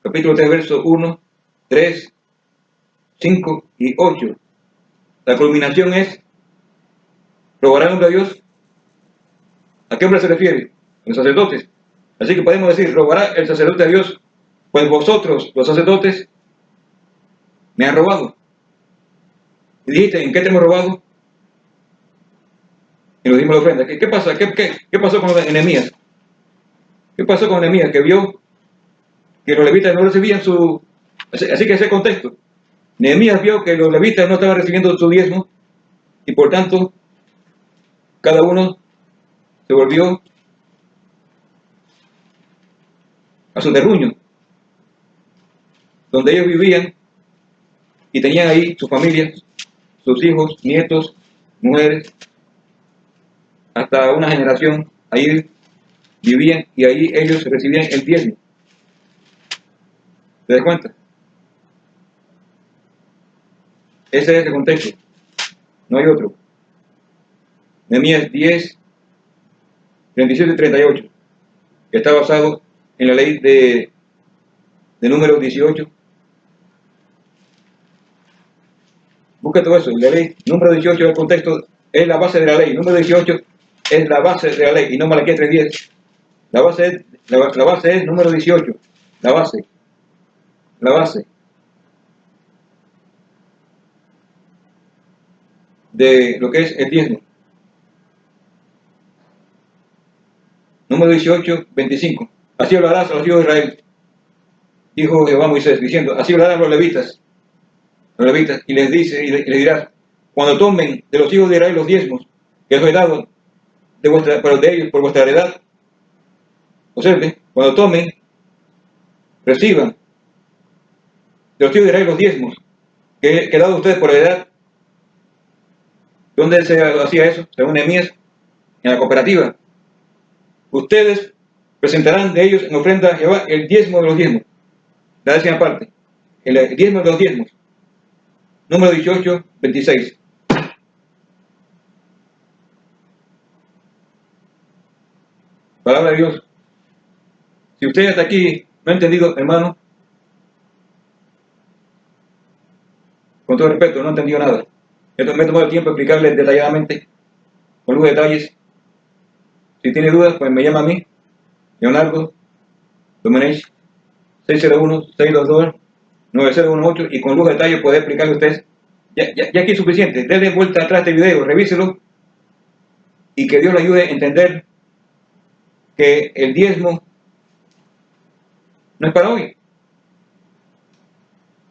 capítulo 3, verso 1, 3, 5 y 8. La culminación es, ¿robará el hombre a Dios? ¿A qué hombre se refiere? A los sacerdotes. Así que podemos decir, ¿robará el sacerdote a Dios? Pues vosotros, los sacerdotes, me han robado. Y dijiste, ¿en qué te hemos robado? Y nos dimos la ofrenda. ¿Qué pasa? ¿Qué pasó con Nehemías? ¿Qué pasó con Nehemías? Que vio que los levitas no recibían su... Así que ese contexto. Nehemías vio que los levitas no estaban recibiendo su diezmo y por tanto cada uno se volvió a su terruño, donde ellos vivían y tenían ahí sus familias, sus hijos, nietos, mujeres, hasta una generación. Ahí vivían y ahí ellos recibían el diezmo. ¿Te das cuenta? Ese es el contexto, no hay otro. Nehemías 10, 37 y 38, que está basado en la ley de Números 18. Busca todo eso, la ley, número 18, el contexto es la base de la ley. Número 18 es la base de la ley y no Malaquías 3:10. La base es número 18, la base de lo que es el diezmo. Número 18, 25. Así hablarás a los hijos de Israel, dijo Jehová a Moisés, diciendo, así hablarán los levitas, y les dice, y les dirás, cuando tomen de los hijos de Israel los diezmos que os he dado de ellos por vuestra heredad, observen, cuando tomen, reciban de los hijos de Israel los diezmos que he dado a ustedes por heredad. ¿Dónde se hacía eso? Según Nehemías, en la cooperativa. Ustedes presentarán de ellos en ofrenda a Jehová el diezmo de los diezmos, la décima parte, el diezmo de los diezmos. Número 18, 26. Palabra de Dios. Si usted hasta aquí no ha entendido, hermano, con todo respeto, no ha entendido nada. Me he tomado el tiempo de explicarle detalladamente, con los detalles. Si tiene dudas, pues me llama a mí, Leonardo Domenech, 601-622-9018, y con luz de detalle puede explicarle a usted. Ya aquí es suficiente. Denle vuelta atrás este video, revíselo, y que Dios le ayude a entender que el diezmo no es para hoy.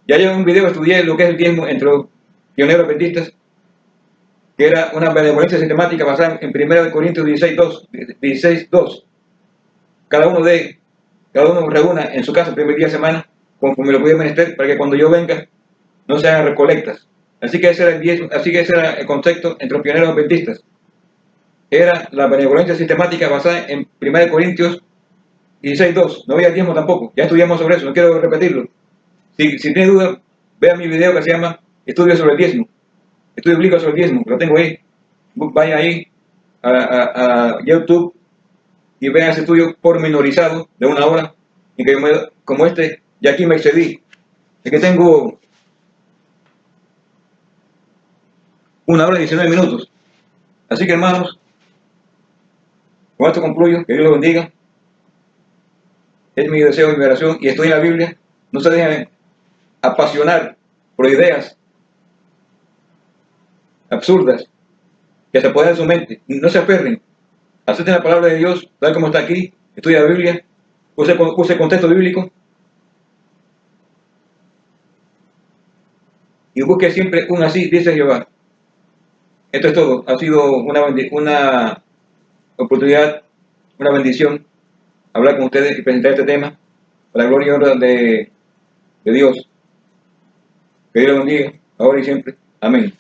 Ya en un video estudié lo que es el diezmo entre los pioneros adventistas, que era una benevolencia sistemática basada en 1 Corintios 16:2. Cada uno reúna en su casa el primer día de semana, conforme lo pudiera menester, para que cuando yo venga no se hagan recolectas. Así que ese era el concepto entre los pioneros adventistas. Era la benevolencia sistemática basada en 1 Corintios 16:2. No había diezmo tampoco. Ya estudiamos sobre eso, no quiero repetirlo. Si tiene duda, vea mi video que se llama Estudio sobre el diezmo. Estudio bíblico sobre el diezmo, lo tengo ahí. Vaya ahí a YouTube y vean ese estudio pormenorizado de 1 hora. Y que como este, ya aquí me excedí. Es que tengo 1 hora y 19 minutos. Así que, hermanos, con esto concluyo. Que Dios los bendiga. Es mi deseo y mi oración. Y estoy en la Biblia. No se dejen apasionar por ideas absurdas que se apoderan de su mente. No se aferren. Acepten la palabra de Dios, tal como está aquí. Estudia la Biblia. Use contexto bíblico. Y busque siempre un así, dice Jehová. Esto es todo. Ha sido una oportunidad, una bendición hablar con ustedes y presentar este tema para la gloria y honra de Dios. Que Dios lo bendiga, ahora y siempre. Amén.